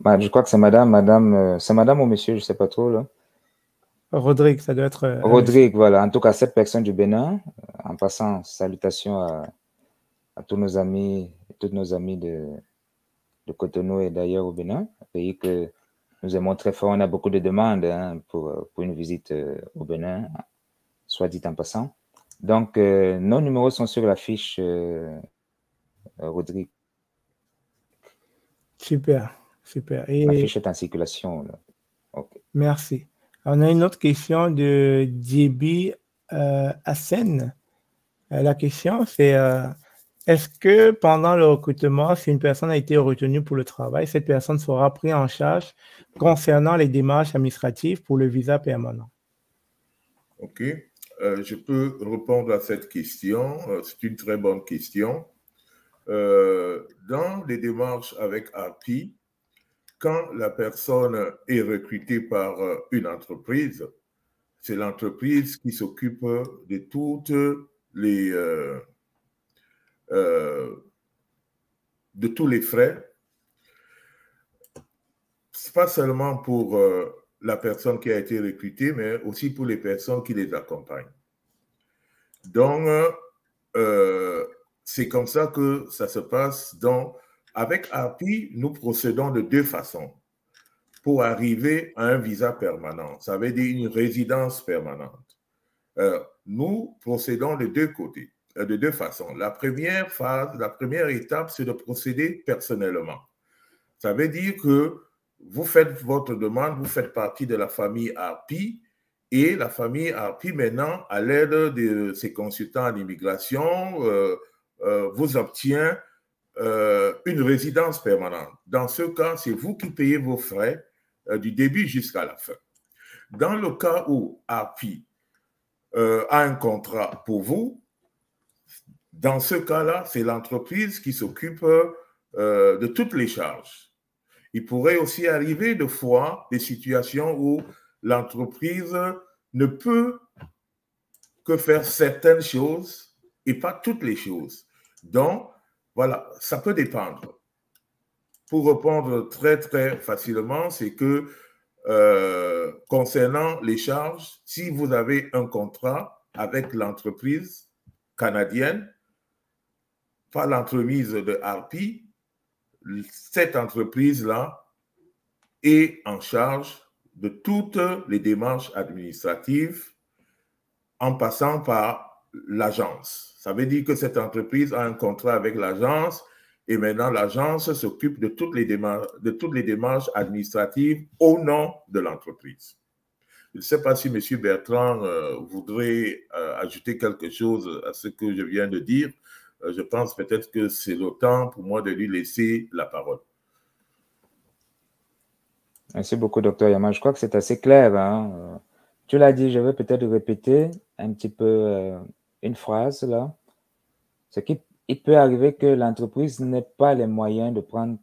Je crois que c'est c'est madame ou monsieur, je ne sais pas trop. Là. Rodrigue, ça doit être... Rodrigue, voilà. En tout cas, cette personne du Bénin, en passant, salutations à tous nos amis, toutes nos amis de Cotonou et d'ailleurs au Bénin, un pays que nous aimons très fort. On a beaucoup de demandes hein, pour une visite au Bénin, soit dit en passant. Donc, nos numéros sont sur la fiche, Rodrigue. Super, super. Et... la fiche est en circulation. Là. Okay. Merci. On a une autre question de Djibi Hassen. La question, c'est est-ce que pendant le recrutement, si une personne a été retenue pour le travail, cette personne sera prise en charge concernant les démarches administratives pour le visa permanent? OK. Je peux répondre à cette question. C'est une très bonne question. Dans les démarches avec API, quand la personne est recrutée par une entreprise, c'est l'entreprise qui s'occupe de toutes les... de tous les frais, pas seulement pour la personne qui a été recrutée, mais aussi pour les personnes qui les accompagnent. Donc, c'est comme ça que ça se passe. Donc, avec API, nous procédons de deux façons pour arriver à un visa permanent. Ça veut dire une résidence permanente. Nous procédons de deux côtés. De deux façons. La première phase, la première étape, c'est de procéder personnellement. Ça veut dire que vous faites votre demande, vous faites partie de la famille API et la famille API, maintenant, à l'aide de ses consultants en immigration, vous obtient une résidence permanente. Dans ce cas, c'est vous qui payez vos frais du début jusqu'à la fin. Dans le cas où API a un contrat pour vous, dans ce cas-là, c'est l'entreprise qui s'occupe de toutes les charges. Il pourrait aussi arriver de fois des situations où l'entreprise ne peut que faire certaines choses et pas toutes les choses. Donc, voilà, ça peut dépendre. Pour répondre très, très facilement, c'est que concernant les charges, si vous avez un contrat avec l'entreprise canadienne, par l'entremise de API, cette entreprise-là est en charge de toutes les démarches administratives en passant par l'agence. Ça veut dire que cette entreprise a un contrat avec l'agence et maintenant l'agence s'occupe de toutes les démarches administratives au nom de l'entreprise. Je ne sais pas si M. Bertrand voudrait ajouter quelque chose à ce que je viens de dire. Je pense peut-être que c'est le temps pour moi de lui laisser la parole. Merci beaucoup, Dr Yama. Je crois que c'est assez clair. Hein? Tu l'as dit, je vais peut-être répéter un petit peu une phrase là. C'est qu'il peut arriver que l'entreprise n'ait pas les moyens de prendre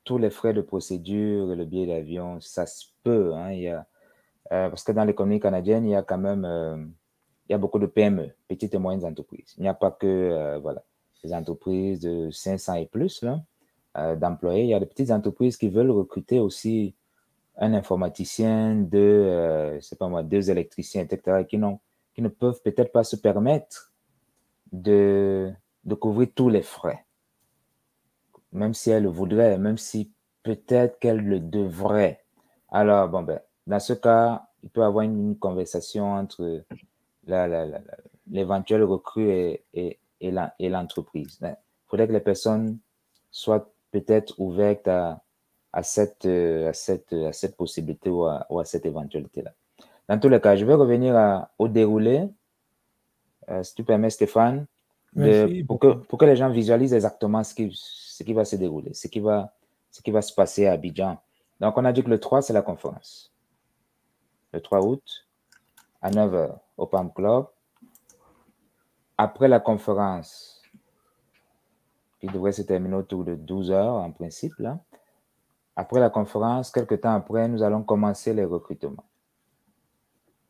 tous les frais de procédure, le billet d'avion. Ça se peut. Hein? Parce que dans l'économie canadienne, il y a quand même... il y a beaucoup de PME, petites et moyennes entreprises. Il n'y a pas que voilà, les entreprises de 500 et plus d'employés. Il y a des petites entreprises qui veulent recruter aussi un informaticien, je sais pas moi, 2 électriciens, etc., qui ne peuvent peut-être pas se permettre de couvrir tous les frais, même si elles le voudraient, même si peut-être qu'elles le devraient. Alors, bon, ben, dans ce cas, il peut y avoir une conversation entre l'éventuel recrue et l'entreprise. Il faudrait que les personnes soient peut-être ouvertes à cette possibilité ou à cette éventualité-là. Dans tous les cas, je vais revenir au déroulé, si tu permets, Stéphane, pour que les gens visualisent exactement ce qui va se dérouler, ce qui va se passer à Abidjan. Donc, on a dit que le 3, c'est la conférence. Le 3 août, à 9h, au Palm Club. après la conférence, qui devrait se terminer autour de 12 heures en principe, là, après la conférence, quelques temps après, nous allons commencer les recrutements.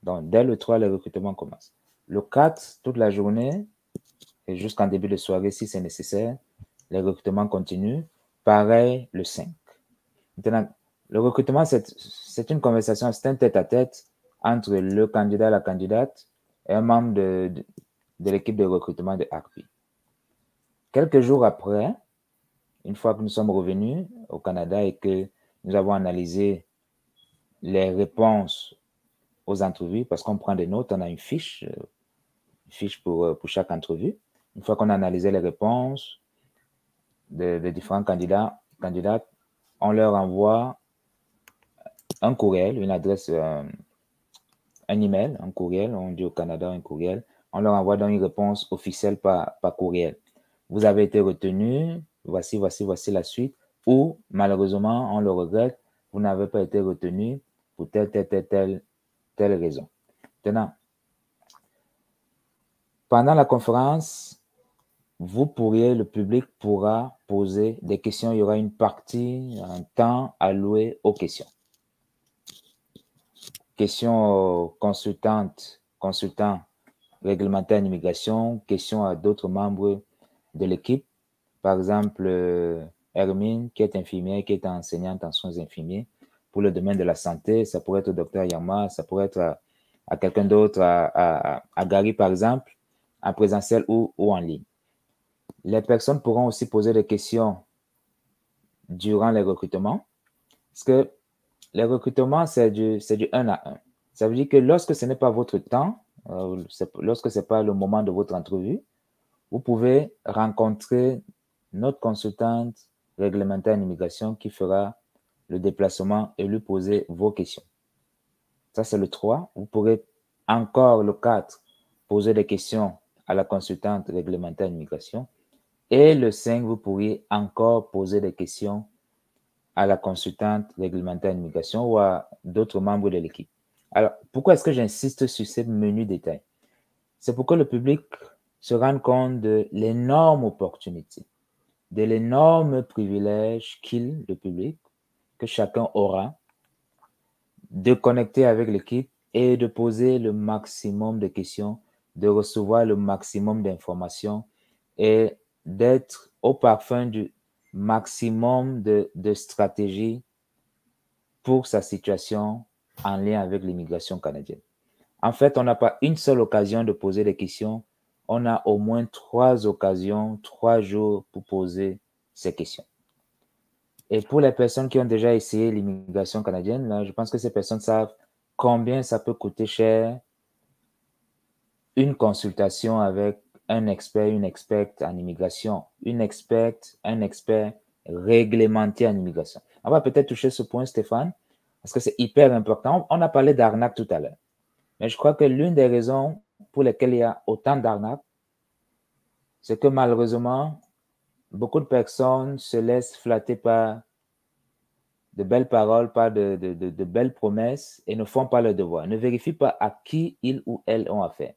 Donc, dès le 3, les recrutements commencent. Le 4, toute la journée, et jusqu'en début de soirée, si c'est nécessaire, les recrutements continuent. Pareil, le 5. Maintenant, le recrutement, c'est une conversation, c'est un tête-à-tête entre le candidat, la candidate et un membre de l'équipe de recrutement de Harpy. Quelques jours après, une fois que nous sommes revenus au Canada et que nous avons analysé les réponses aux entrevues, parce qu'on prend des notes, on a une fiche pour chaque entrevue. Une fois qu'on a analysé les réponses des différents candidats, on leur envoie un courriel, une adresse, un email, un courriel, on dit au Canada un courriel, on leur envoie donc une réponse officielle par courriel. Vous avez été retenu, voici la suite, ou malheureusement, on le regrette, vous n'avez pas été retenu pour telle raison. Maintenant, pendant la conférence, le public pourra poser des questions. Il y aura une partie, un temps alloué aux questions. Questions aux consultants réglementaires en immigration, questions à d'autres membres de l'équipe. Par exemple, Hermine, qui est infirmière, qui est enseignante en soins infirmiers pour le domaine de la santé. Ça pourrait être au docteur Yama, ça pourrait être à quelqu'un d'autre, à Gary, par exemple, en présentiel ou en ligne. Les personnes pourront aussi poser des questions durant les recrutements, parce que les recrutements, c'est du 1 à 1. Ça veut dire que lorsque ce n'est pas votre temps, lorsque ce n'est pas le moment de votre entrevue, vous pouvez rencontrer notre consultante réglementaire en immigration qui fera le déplacement et lui poser vos questions. Ça, c'est le 3. Vous pourrez encore, le 4, poser des questions à la consultante réglementaire en immigration. Et le 5, vous pourriez encore poser des questions à la consultante réglementaire en immigration ou à d'autres membres de l'équipe. Alors, pourquoi est-ce que j'insiste sur ces menus détails? C'est pour que le public se rende compte de l'énorme opportunité, de l'énorme privilège le public, que chacun aura, de connecter avec l'équipe et de poser le maximum de questions, de recevoir le maximum d'informations et d'être au parfum du maximum de stratégies pour sa situation en lien avec l'immigration canadienne. En fait, on n'a pas une seule occasion de poser des questions. On a au moins 3 occasions, 3 jours pour poser ces questions. Et pour les personnes qui ont déjà essayé l'immigration canadienne, là, je pense que ces personnes savent combien ça peut coûter cher une consultation avec un expert, une experte en immigration, un expert réglementé en immigration. On va peut-être toucher ce point, Stéphane, parce que c'est hyper important. On a parlé d'arnaque tout à l'heure. Mais je crois que l'une des raisons pour lesquelles il y a autant d'arnaques, c'est que malheureusement, beaucoup de personnes se laissent flatter par de belles paroles, par de belles promesses et ne font pas le devoir, ne vérifient pas à qui ils ou elles ont affaire.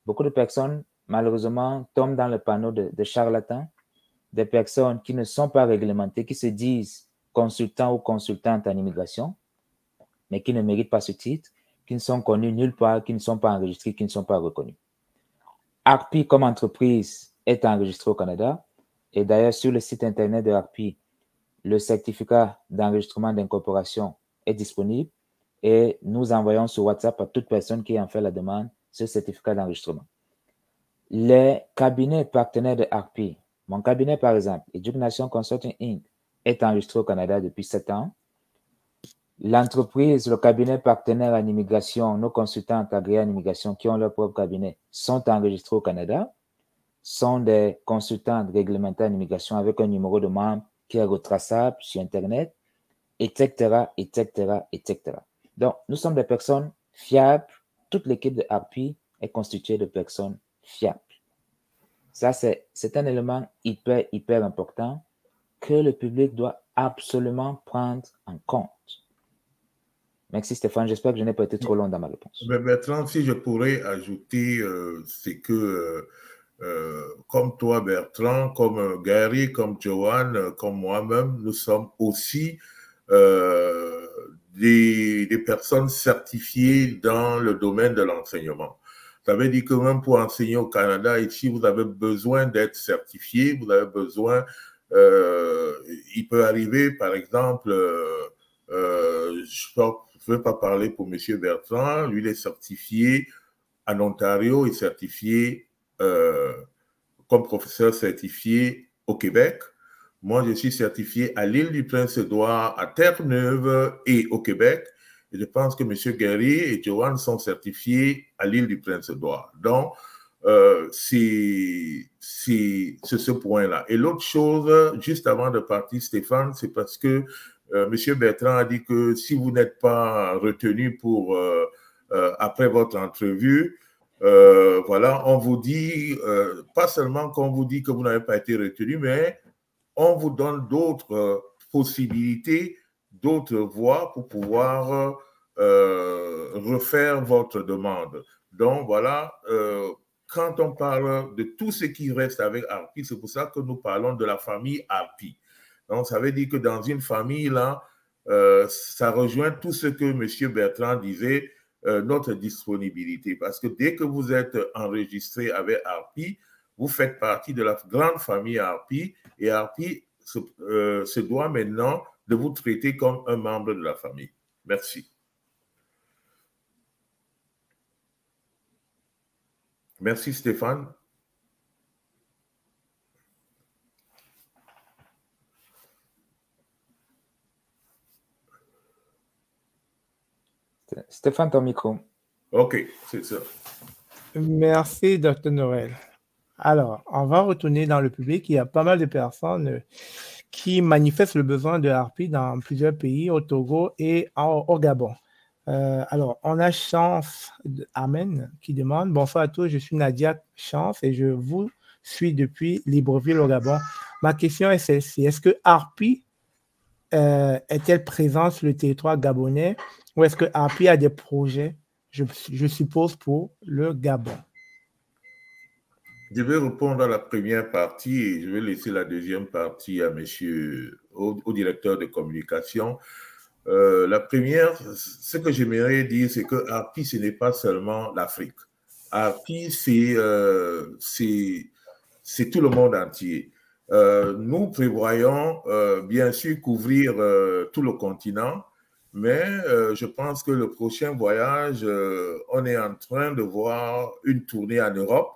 Beaucoup de personnes, malheureusement, tombent dans le panneau de charlatans, des personnes qui ne sont pas réglementées, qui se disent consultants ou consultantes en immigration, mais qui ne méritent pas ce titre, qui ne sont connus nulle part, qui ne sont pas enregistrés, qui ne sont pas reconnus. Harpy, comme entreprise, est enregistrée au Canada. Et d'ailleurs, sur le site internet de Harpy, le certificat d'enregistrement d'incorporation est disponible et nous envoyons sur WhatsApp à toute personne qui en fait la demande ce certificat d'enregistrement. Les cabinets partenaires de Harpy, mon cabinet par exemple, Education Consulting Inc., est enregistré au Canada depuis 7 ans. L'entreprise, le cabinet partenaire en immigration, nos consultants agréés en immigration qui ont leur propre cabinet sont enregistrés au Canada, sont des consultants réglementaires en immigration avec un numéro de membre qui est retraçable sur Internet, etc., etc., etc. Donc, nous sommes des personnes fiables. Toute l'équipe de Harpy est constituée de personnes fiables. Ça, c'est un élément hyper important que le public doit absolument prendre en compte. Merci Stéphane, j'espère que je n'ai pas été trop long dans ma réponse. Bertrand, si je pourrais ajouter, c'est que comme toi, Bertrand, comme Gary, comme Joanne, comme moi-même, nous sommes aussi des personnes certifiées dans le domaine de l'enseignement. Ça veut dire que même pour enseigner au Canada, ici, vous avez besoin d'être certifié, vous avez besoin, il peut arriver, par exemple, je ne veux pas parler pour M. Bertrand, lui, il est certifié en Ontario, il est certifié comme professeur certifié au Québec. Moi, je suis certifié à l'île du Prince-Édouard, à Terre-Neuve et au Québec. Et je pense que M. Gary et Joanne sont certifiés à l'île du Prince-Édouard. Donc, c'est ce point-là. Et l'autre chose, juste avant de partir, Stéphane, c'est parce que M. Bertrand a dit que si vous n'êtes pas retenu pour après votre entrevue, voilà, on vous dit, pas seulement qu'on vous dit que vous n'avez pas été retenu, mais on vous donne d'autres possibilités, d'autres voies pour pouvoir refaire votre demande. Donc, voilà, quand on parle de tout ce qui reste avec Harpi, c'est pour ça que nous parlons de la famille Harpi. Donc, ça veut dire que dans une famille, là, ça rejoint tout ce que M. Bertrand disait, notre disponibilité. Parce que dès que vous êtes enregistré avec Harpi, vous faites partie de la grande famille Harpi et Harpi se doit maintenant de vous traiter comme un membre de la famille. Merci. Merci Stéphane. Stéphane, ton micro. OK, c'est ça. Merci, Dr. Noël. Alors, on va retourner dans le public. Il y a pas mal de personnes qui manifestent le besoin de Harpi dans plusieurs pays, au Togo et au Gabon. Alors, on a Chance Amen qui demande « Bonsoir à tous, je suis Nadia Chance et je vous suis depuis Libreville au Gabon. Ma question est celle-ci. Est-ce que Harpi est-elle présente sur le territoire gabonais ou est-ce que Harpi a des projets, je suppose, pour le Gabon? » Je vais répondre à la première partie et je vais laisser la deuxième partie à au directeur de communication. La première, ce que j'aimerais dire, c'est que Harpi, ce n'est pas seulement l'Afrique. Harpi, c'est tout le monde entier. Nous prévoyons bien sûr couvrir tout le continent, mais je pense que le prochain voyage, on est en train de voir une tournée en Europe.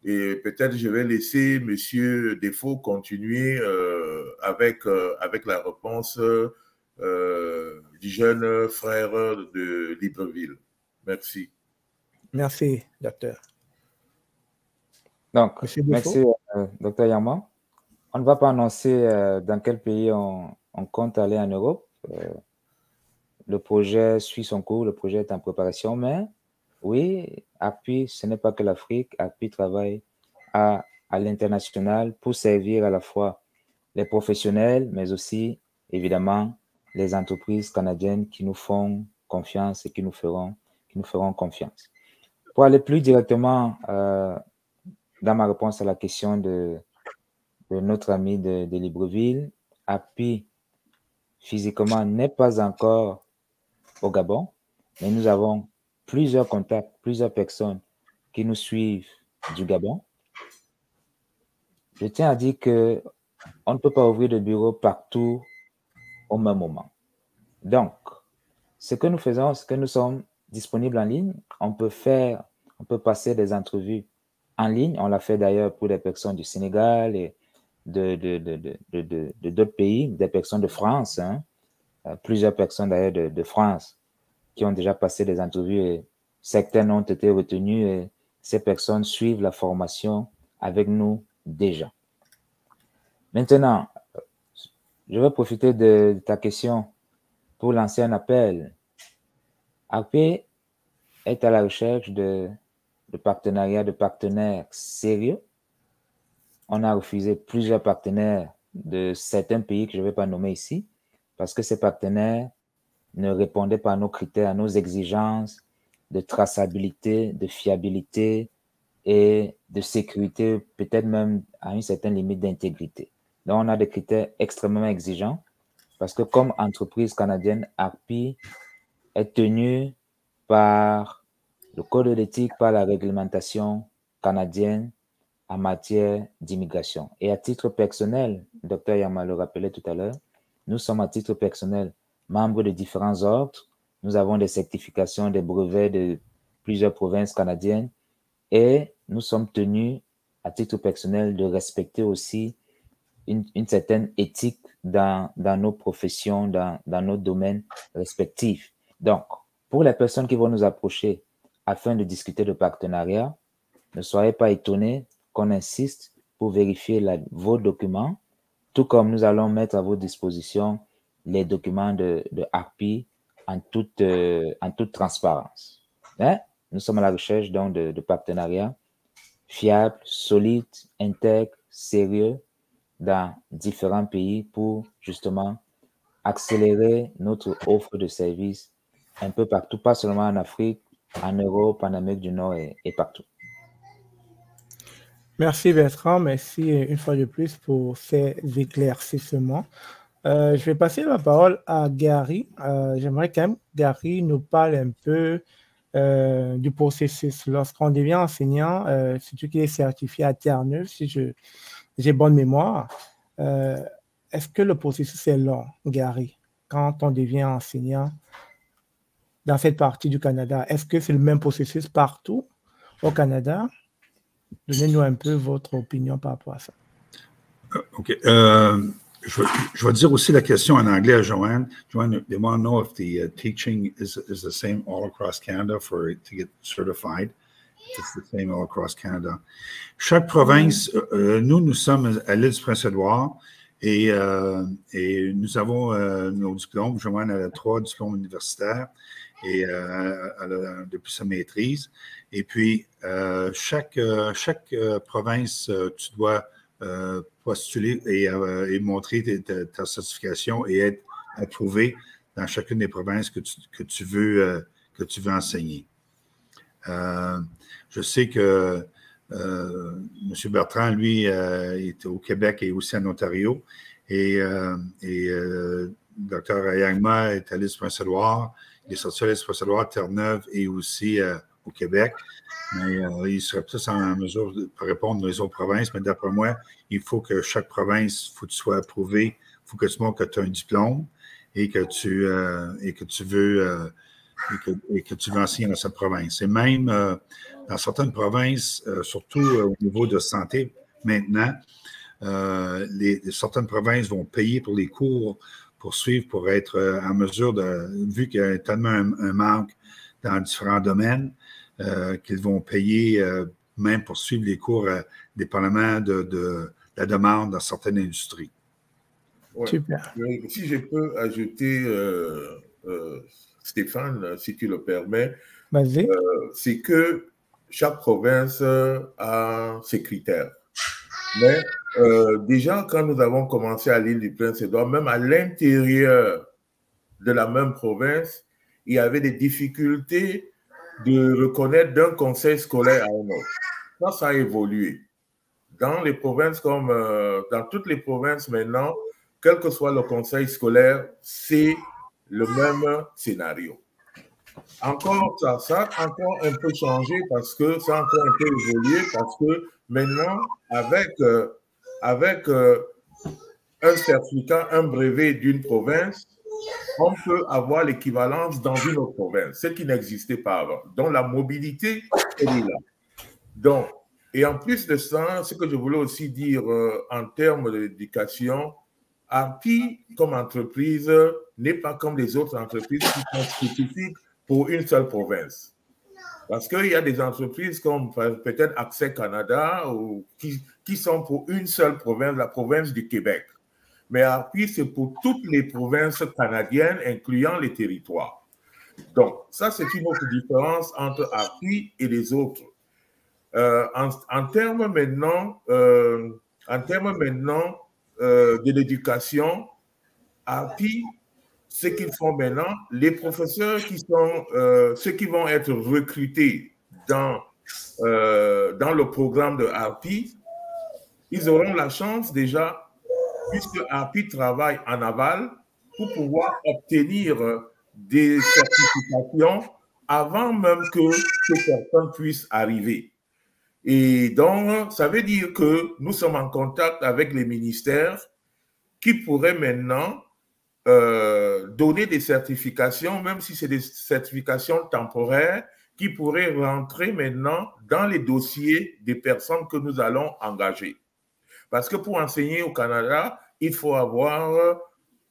Et peut-être je vais laisser M. Defoe continuer avec la réponse du jeune frère de Libreville. Merci. Merci, docteur. Donc, merci, docteur Yarma. On ne va pas annoncer dans quel pays on compte aller en Europe. Le projet suit son cours, le projet est en préparation, mais oui, Harpi, ce n'est pas que l'Afrique. Harpi travaille à l'international pour servir à la fois les professionnels, mais aussi, évidemment, les entreprises canadiennes qui nous font confiance et qui nous feront confiance. Pour aller plus directement dans ma réponse à la question de notre ami de Libreville, Harpi, physiquement, n'est pas encore au Gabon, mais nous avons plusieurs contacts, plusieurs personnes qui nous suivent du Gabon. Je tiens à dire qu'on ne peut pas ouvrir de bureau partout au même moment. Donc, ce que nous faisons, c'est que nous sommes disponibles en ligne. On peut passer des entrevues en ligne. On l'a fait d'ailleurs pour des personnes du Sénégal et de d'autres pays, des personnes de France, hein. Plusieurs personnes d'ailleurs de France qui ont déjà passé des entrevues et certaines ont été retenues et ces personnes suivent la formation avec nous déjà. Maintenant, je vais profiter de ta question pour lancer un appel. Harpi est à la recherche de partenariats, de partenaires sérieux. On a refusé plusieurs partenaires de certains pays que je ne vais pas nommer ici parce que ces partenaires ne répondaient pas à nos critères, à nos exigences de traçabilité, de fiabilité et de sécurité, peut-être même à une certaine limite d'intégrité. Donc, on a des critères extrêmement exigeants parce que comme entreprise canadienne, Harpi est tenue par le code d'éthique, par la réglementation canadienne en matière d'immigration. Et à titre personnel, le docteur Yama le rappelait tout à l'heure, nous sommes à titre personnel membres de différents ordres. Nous avons des certifications, des brevets de plusieurs provinces canadiennes et nous sommes tenus à titre personnel de respecter aussi une certaine éthique dans nos professions, dans nos domaines respectifs. Donc, pour les personnes qui vont nous approcher afin de discuter de partenariat, ne soyez pas étonnés qu'on insiste pour vérifier vos documents, tout comme nous allons mettre à vos dispositions les documents de Harpi en toute transparence. Hein? Nous sommes à la recherche donc de partenariats fiables, solides, intègres, sérieux dans différents pays pour justement accélérer notre offre de services un peu partout, pas seulement en Afrique, en Europe, en Amérique du Nord et partout. Merci Bertrand, merci une fois de plus pour ces éclaircissements. Je vais passer la parole à Gary. J'aimerais quand même, Gary, nous parle un peu du processus. Lorsqu'on devient enseignant, surtout qu'il est certifié à Terre-Neuve, si j'ai bonne mémoire, est-ce que le processus est long, Gary, quand on devient enseignant dans cette partie du Canada? Est-ce que c'est le même processus partout au Canada? Donnez-nous un peu votre opinion par rapport à ça. OK. Je vais dire aussi la question en anglais à Joanne. Joanne, they want to know if the teaching is the same all across Canada to get certified. It's the same all across Canada. Chaque province, nous sommes à l'île du Prince-Édouard et nous avons nos diplômes. Joanne a 3 diplômes universitaires et depuis sa maîtrise. Et puis, chaque province, tu dois postuler et montrer ta certification et être approuvé dans chacune des provinces que tu veux enseigner. Je sais que M. Bertrand, lui, est au Québec et aussi en Ontario. Et Dr. Yagma est à l'île du Prince-Édouard. Il est sorti à l'île du Prince-Édouard, Terre-Neuve et aussi au Québec. Mais il serait plus en mesure de répondre aux autres provinces. Mais d'après moi, il faut que chaque province, il faut que tu sois approuvé, il faut que tu montres que tu as un diplôme et que tu veux enseigner dans cette province. Et même dans certaines provinces, surtout au niveau de santé, maintenant, certaines provinces vont payer pour les cours pour suivre, pour être en mesure vu qu'il y a tellement un manque dans différents domaines, qu'ils vont payer même pour suivre les cours dépendamment de la demande dans certaines industries. Ouais. Super. Si je peux ajouter, Stéphane, si tu le permets, c'est que chaque province a ses critères. Mais déjà, quand nous avons commencé à l'île du Prince-Édouard, même à l'intérieur de la même province, il y avait des difficultés de reconnaître d'un conseil scolaire à un autre. Ça a évolué. Dans les provinces comme dans toutes les provinces maintenant, quel que soit le conseil scolaire, c'est le même scénario. Encore ça a encore un peu changé parce que ça a encore un peu évolué parce que maintenant, avec un certificat, un brevet d'une province, on peut avoir l'équivalence dans une autre province, ce qui n'existait pas avant. Donc, la mobilité, elle est là. Donc, et en plus de ça, ce que je voulais aussi dire en termes d'éducation, Harpi, comme entreprise, n'est pas comme les autres entreprises qui sont spécifiques pour une seule province. Parce qu'il y a des entreprises comme peut-être Accès Canada ou qui sont pour une seule province, la province du Québec. Mais Harpi, c'est pour toutes les provinces canadiennes, incluant les territoires. Donc, ça, c'est une autre différence entre Harpi et les autres. En termes maintenant de l'éducation, Harpi, ce qu'ils font maintenant, les professeurs qui sont ceux qui vont être recrutés dans dans le programme de Harpi, ils auront la chance déjà, puisque Harpi travaille en aval, pour pouvoir obtenir des certifications avant même que ces personnes puissent arriver. Et donc, ça veut dire que nous sommes en contact avec les ministères qui pourraient maintenant donner des certifications, même si c'est des certifications temporaires, qui pourraient rentrer maintenant dans les dossiers des personnes que nous allons engager. Parce que pour enseigner au Canada, il faut avoir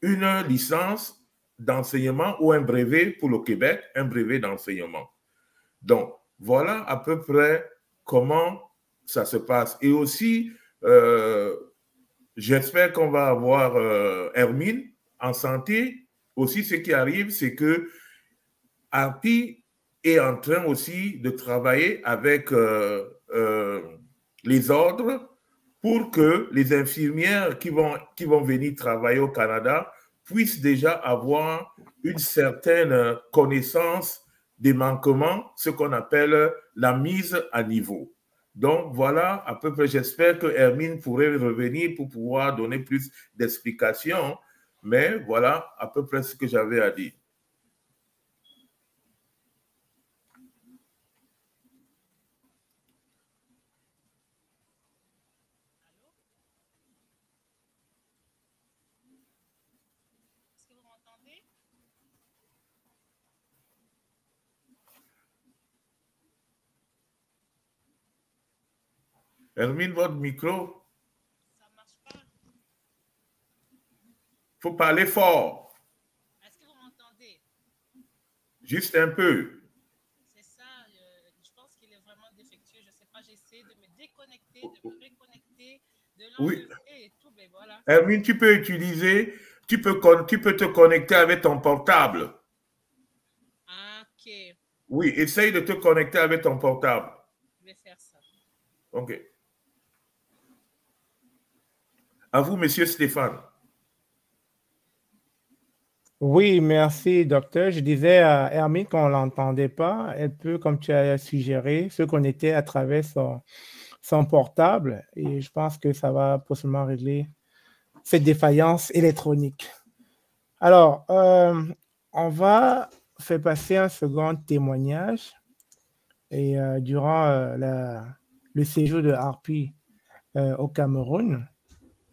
une licence d'enseignement ou un brevet pour le Québec, un brevet d'enseignement. Donc, voilà à peu près comment ça se passe. Et aussi, j'espère qu'on va avoir Hermine en santé. Aussi, ce qui arrive, c'est que Harpi est en train aussi de travailler avec les ordres pour que les infirmières qui vont venir travailler au Canada puissent déjà avoir une certaine connaissance des manquements, ce qu'on appelle la mise à niveau. Donc, voilà, à peu près, j'espère que Hermine pourrait revenir pour pouvoir donner plus d'explications, mais voilà à peu près ce que j'avais à dire. Hermine, votre micro. Ça ne marche pas. Il faut parler fort. Est-ce que vous m'entendez? Juste un peu. C'est ça, je pense qu'il est vraiment défectueux. Je ne sais pas, j'essaie de me déconnecter, de me reconnecter, de l'enlever et tout, mais voilà. Hermine, tu peux te connecter avec ton portable. Ah, ok. Oui, essaye de te connecter avec ton portable. Je vais faire ça. OK. À vous, Monsieur Stéphane. Oui, merci, docteur. Je disais à Hermine qu'on ne l'entendait pas. Elle peut, comme tu as suggéré, se connecter à travers son portable. Et je pense que ça va possiblement régler cette défaillance électronique. Alors, on va faire passer un second témoignage. Et durant le séjour de Harpi au Cameroun,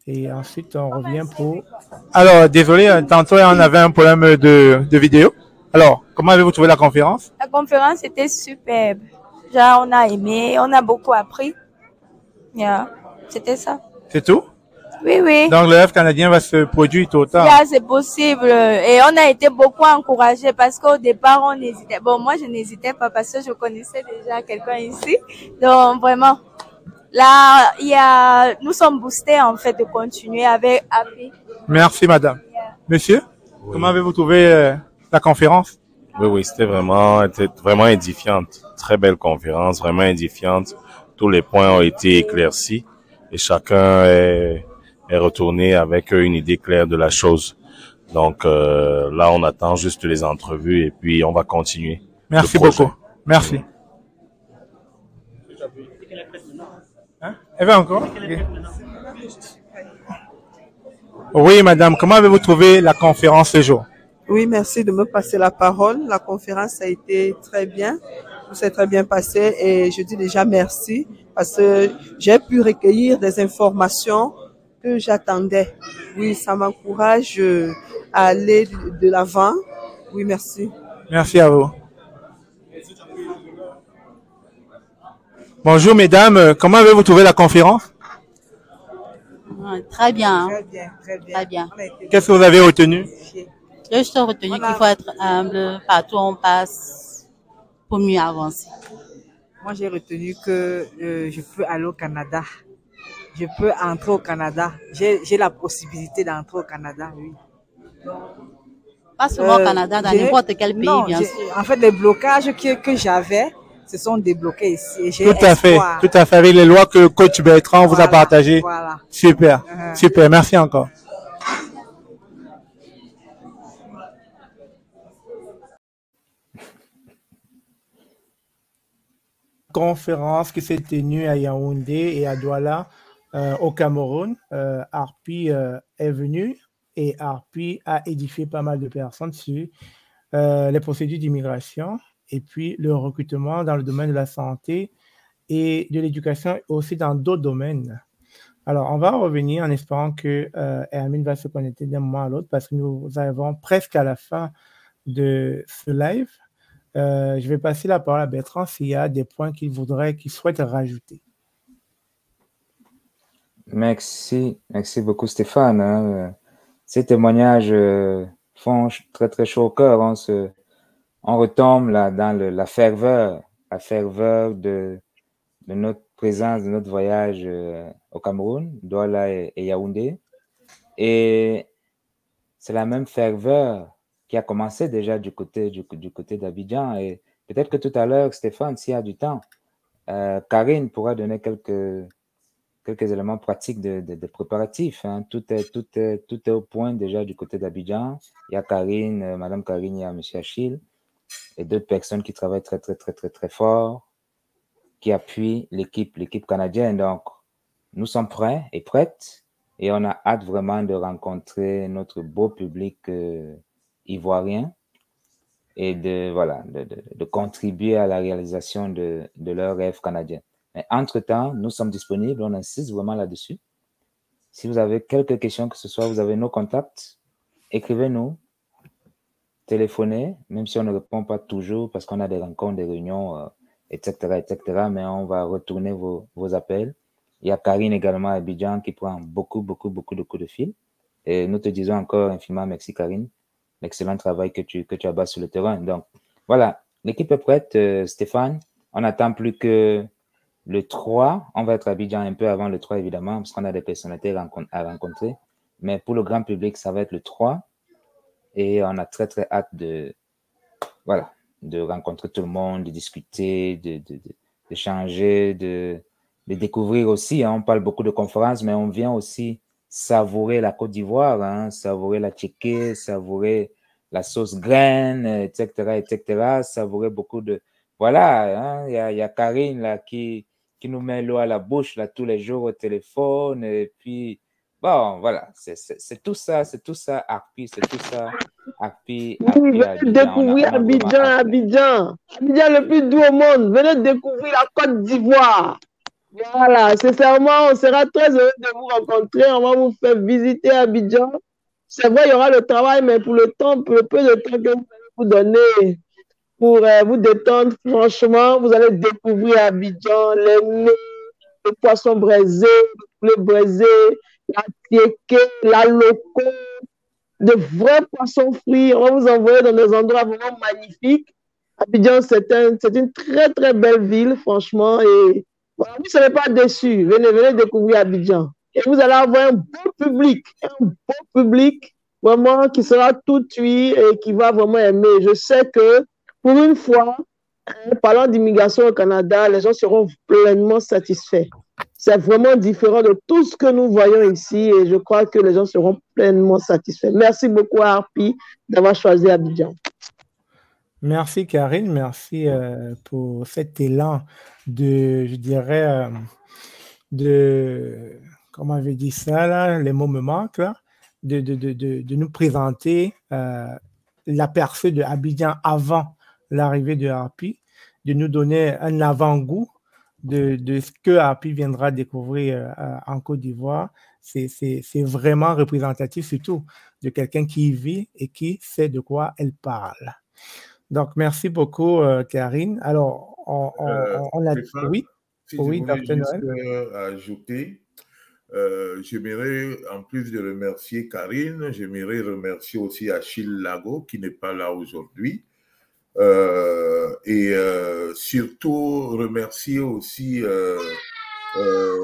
et ensuite, on revient pour... Alors, désolé, tantôt, on avait un problème de vidéo. Alors, comment avez-vous trouvé la conférence? La conférence était superbe. Genre, on a aimé, on a beaucoup appris. Yeah. C'était ça. C'est tout? Oui, oui. Donc, le rêve canadien va se produire total. Yeah, c'est possible. Et on a été beaucoup encouragés parce qu'au départ, on hésitait. Bon, moi, je n'hésitais pas parce que je connaissais déjà quelqu'un ici. Donc, vraiment... Là, nous sommes boostés en fait de continuer avec Harpi. Merci madame. Yeah. Monsieur, oui. Comment avez-vous trouvé la conférence? Oui, c'était vraiment édifiante. Très belle conférence, vraiment édifiante. Tous les points ont été éclaircis et chacun est retourné avec une idée claire de la chose. Donc là, on attend juste les entrevues et puis on va continuer. Merci beaucoup. Merci. Elle va encore? Oui, madame, comment avez-vous trouvé la conférence ce jour? Oui, merci de me passer la parole. La conférence a été très bien. Tout s'est très bien passé et je dis déjà merci parce que j'ai pu recueillir des informations que j'attendais. Oui, ça m'encourage à aller de l'avant. Oui, merci. Merci à vous. Bonjour mesdames, comment avez-vous trouvé la conférence? Très bien. Très bien. Qu'est-ce que vous avez retenu? J'ai juste retenu qu'il faut être humble, partout on passe pour mieux avancer. Moi j'ai retenu que je peux aller au Canada. Je peux entrer au Canada. J'ai la possibilité d'entrer au Canada, oui. Pas seulement au Canada, dans n'importe quel pays, bien sûr. En fait, les blocages que j'avais se sont débloqués ici. Tout à fait, avec les lois que coach Bertrand vous a partagées. Voilà. Super, super, merci encore. conférence qui s'est tenue à Yaoundé et à Douala au Cameroun. Harpie est venu et Harpie a édifié pas mal de personnes sur les procédures d'immigration et puis le recrutement dans le domaine de la santé et de l'éducation, aussi dans d'autres domaines. Alors, on va revenir en espérant que Hermine va se connecter d'un moment à l'autre parce que nous arrivons presque à la fin de ce live. Je vais passer la parole à Bertrand s'il y a des points qu'il souhaite rajouter. Merci beaucoup Stéphane. Ces témoignages font très très chaud au cœur. On retombe là dans la ferveur de notre présence, de notre voyage au Cameroun, Douala et Yaoundé. Et c'est la même ferveur qui a commencé déjà du côté d'Abidjan. Et peut-être que tout à l'heure, Stéphane, s'il y a du temps, Karine pourra donner quelques éléments pratiques de préparatifs. Hein. Tout est au point déjà du côté d'Abidjan. Il y a Karine, Madame Karine, il y a Monsieur Achille et d'autres personnes qui travaillent très, très, très, très, très fort, qui appuient l'équipe canadienne. Donc, nous sommes prêts et prêtes et on a hâte vraiment de rencontrer notre beau public ivoirien et de contribuer à la réalisation de leurs rêves canadiens. Mais entre-temps, nous sommes disponibles, on insiste vraiment là-dessus. Si vous avez quelques questions que ce soit, vous avez nos contacts, écrivez-nous, téléphonez, même si on ne répond pas toujours parce qu'on a des rencontres, des réunions, etc., mais on va retourner vos appels. Il y a Karine également à Abidjan qui prend beaucoup de coups de fil. Et nous te disons encore infiniment merci Karine, l'excellent travail que tu abattes sur le terrain. Donc voilà, l'équipe est prête, Stéphane. On n'attend plus que le 3. On va être à Abidjan un peu avant le 3 évidemment, parce qu'on a des personnalités à rencontrer. Mais pour le grand public, ça va être le 3. Et on a très très hâte de rencontrer tout le monde, de discuter, d'échanger, de découvrir aussi. Hein. On parle beaucoup de conférences, mais on vient aussi savourer la Côte d'Ivoire, hein, savourer la tchéké, savourer la sauce graine, etc., savourer beaucoup de... Voilà, hein, y a Karine là, qui nous met l'eau à la bouche là, tous les jours au téléphone. Et puis, bon, voilà, c'est tout ça, Harpie, c'est tout ça. Harpie, venez découvrir Abidjan le plus doux au monde. Venez découvrir la Côte d'Ivoire. Voilà, sincèrement, on sera très heureux de vous rencontrer. On va vous faire visiter Abidjan. C'est vrai, il y aura le travail, mais pour le peu de temps que vous allez vous donner pour vous détendre, franchement, vous allez découvrir Abidjan, les poissons braisés, les braisés, la tiéké, la loco, de vrais poissons frits. On va vous envoyer dans des endroits vraiment magnifiques. Abidjan, c'est une très, très belle ville, franchement. Et voilà, vous ne serez pas déçus. Venez découvrir Abidjan. Et vous allez avoir un beau public, vraiment, qui sera tout oui et qui va vraiment aimer. Je sais que, pour une fois, en parlant d'immigration au Canada, les gens seront pleinement satisfaits. C'est vraiment différent de tout ce que nous voyons ici et je crois que les gens seront pleinement satisfaits. Merci beaucoup, Harpie, d'avoir choisi Abidjan. Merci, Karine. Merci pour cet élan je dirais, comment avait dit ça, là, les mots me manquent, là, de nous présenter l'aperçu de Abidjan avant l'arrivée de Harpie, de nous donner un avant-goût de ce que Harpie viendra découvrir en Côte d'Ivoire. C'est vraiment représentatif, surtout de quelqu'un qui y vit et qui sait de quoi elle parle. Donc, merci beaucoup, Karine. Alors, on a... Stéphane, oui, si oui, je voulais Dr. Noël. juste ajouter, j'aimerais, en plus de remercier Karine, j'aimerais remercier aussi Achille Lago, qui n'est pas là aujourd'hui. Et surtout remercier aussi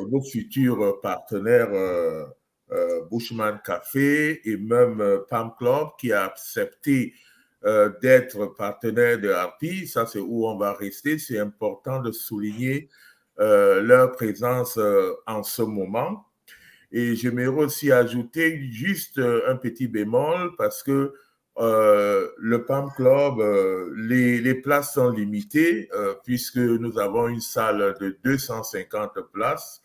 nos futurs partenaires Bushman Café et même Palm Club qui a accepté d'être partenaire de Harpie. Ça, c'est où on va rester. C'est important de souligner leur présence en ce moment. Et j'aimerais aussi ajouter juste un petit bémol parce que le PAM Club, les places sont limitées puisque nous avons une salle de 250 places.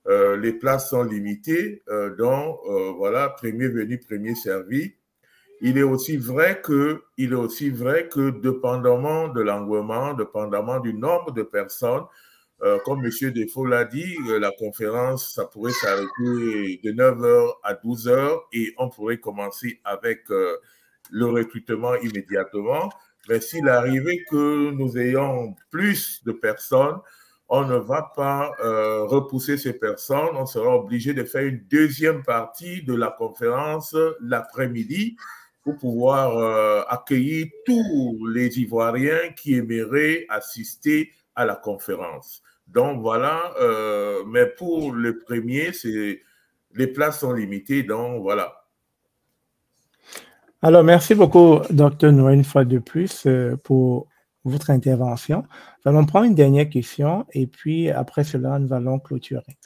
Les places sont limitées, donc voilà, premier venu, premier servi. Il est aussi vrai que dépendamment de l'engouement, dépendamment du nombre de personnes, comme M. Defoe l'a dit, la conférence, ça pourrait s'arrêter de 9h à 12h et on pourrait commencer avec le recrutement immédiatement. Mais s'il arrivait que nous ayons plus de personnes, on ne va pas repousser ces personnes. On sera obligé de faire une deuxième partie de la conférence l'après-midi pour pouvoir accueillir tous les Ivoiriens qui aimeraient assister à la conférence. Donc voilà, mais pour le premier, les places sont limitées, donc voilà. Alors, merci beaucoup, Dr. Noël, une fois de plus, pour votre intervention. Nous allons prendre une dernière question et puis après cela, nous allons clôturer.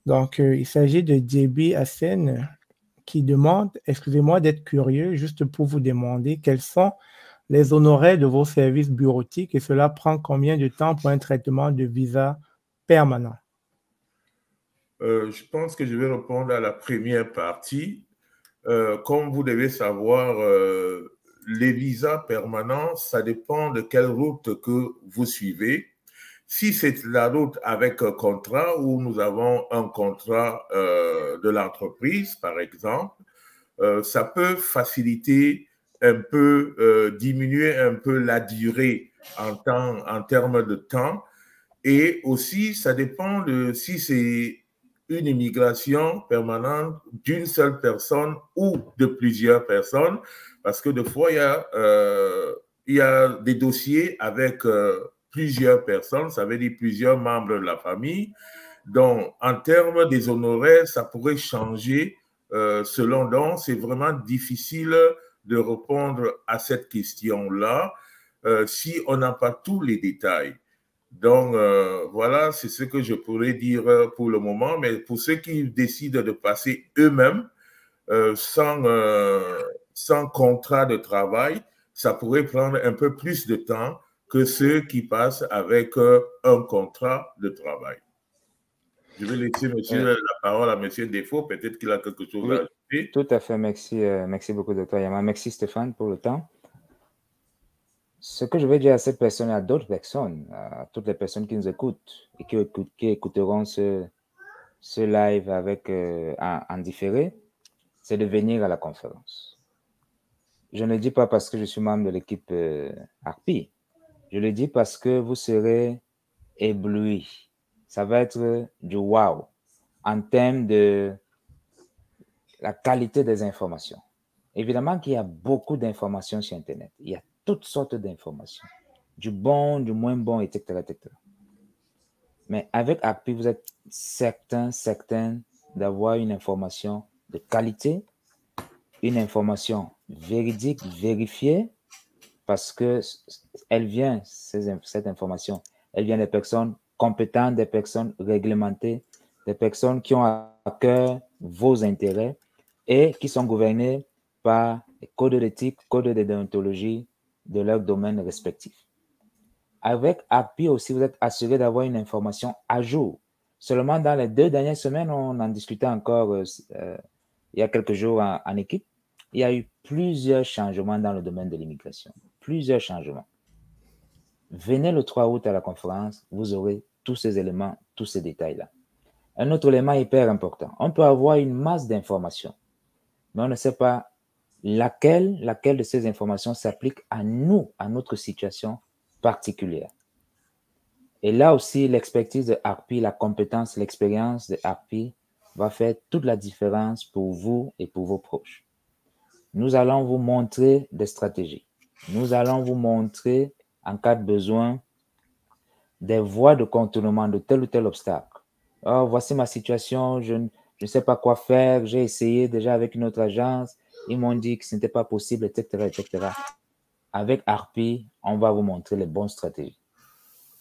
Donc, il s'agit de Djebi Hassen qui demande, excusez-moi d'être curieux, juste pour vous demander quels sont les honoraires de vos services bureautiques et cela prend combien de temps pour un traitement de visa permanent? Je pense que je vais répondre à la première partie. Comme vous devez savoir, les visas permanents, ça dépend de quelle route que vous suivez. Si c'est la route avec un contrat où nous avons un contrat de l'entreprise, par exemple, ça peut faciliter un peu, diminuer un peu la durée en termes de temps. Et aussi, ça dépend de si c'est une immigration permanente d'une seule personne ou de plusieurs personnes, parce que des fois, il y a des dossiers avec plusieurs personnes, ça veut dire plusieurs membres de la famille. Donc, en termes des honoraires, ça pourrait changer selon. Donc, c'est vraiment difficile de répondre à cette question-là si on n'a pas tous les détails. Donc, voilà, c'est ce que je pourrais dire pour le moment. Mais pour ceux qui décident de passer eux-mêmes sans contrat de travail, ça pourrait prendre un peu plus de temps que ceux qui passent avec un contrat de travail. Je vais laisser la parole à M. Defoe. Peut-être qu'il a quelque chose à ajouter. Tout à fait. Merci, merci beaucoup, Dr. Yama. Merci, Stéphane, pour le temps. Ce que je vais dire à cette personne et à d'autres personnes, à toutes les personnes qui nous écoutent et qui écouteront ce live avec, en différé, c'est de venir à la conférence. Je ne le dis pas parce que je suis membre de l'équipe ARPI. Je le dis parce que vous serez éblouis. Ça va être du wow en termes de la qualité des informations. Évidemment qu'il y a beaucoup d'informations sur Internet. Il y a toutes sortes d'informations, du bon, du moins bon, etc., etc. Mais avec ARPI, vous êtes certains d'avoir une information de qualité, une information véridique, vérifiée, parce que elle vient, cette information, elle vient des personnes compétentes, des personnes réglementées, des personnes qui ont à cœur vos intérêts et qui sont gouvernées par les codes d'éthique, codes de déontologie de leur domaine respectif. Avec ARPI aussi, vous êtes assuré d'avoir une information à jour. Seulement dans les 2 dernières semaines, on en discutait encore il y a quelques jours en équipe, il y a eu plusieurs changements dans le domaine de l'immigration. Plusieurs changements. Venez le 3 août à la conférence, vous aurez tous ces éléments, tous ces détails-là. Un autre élément hyper important, on peut avoir une masse d'informations, mais on ne sait pas laquelle de ces informations s'applique à nous, à notre situation particulière. Et là aussi, l'expertise de ARPI, la compétence, l'expérience de ARPI va faire toute la différence pour vous et pour vos proches. Nous allons vous montrer des stratégies. Nous allons vous montrer, en cas de besoin, des voies de contournement de tel ou tel obstacle. Oh, voici ma situation, je ne sais pas quoi faire, j'ai essayé déjà avec une autre agence, ils m'ont dit que ce n'était pas possible, etc., etc. Avec ARPI, on va vous montrer les bonnes stratégies.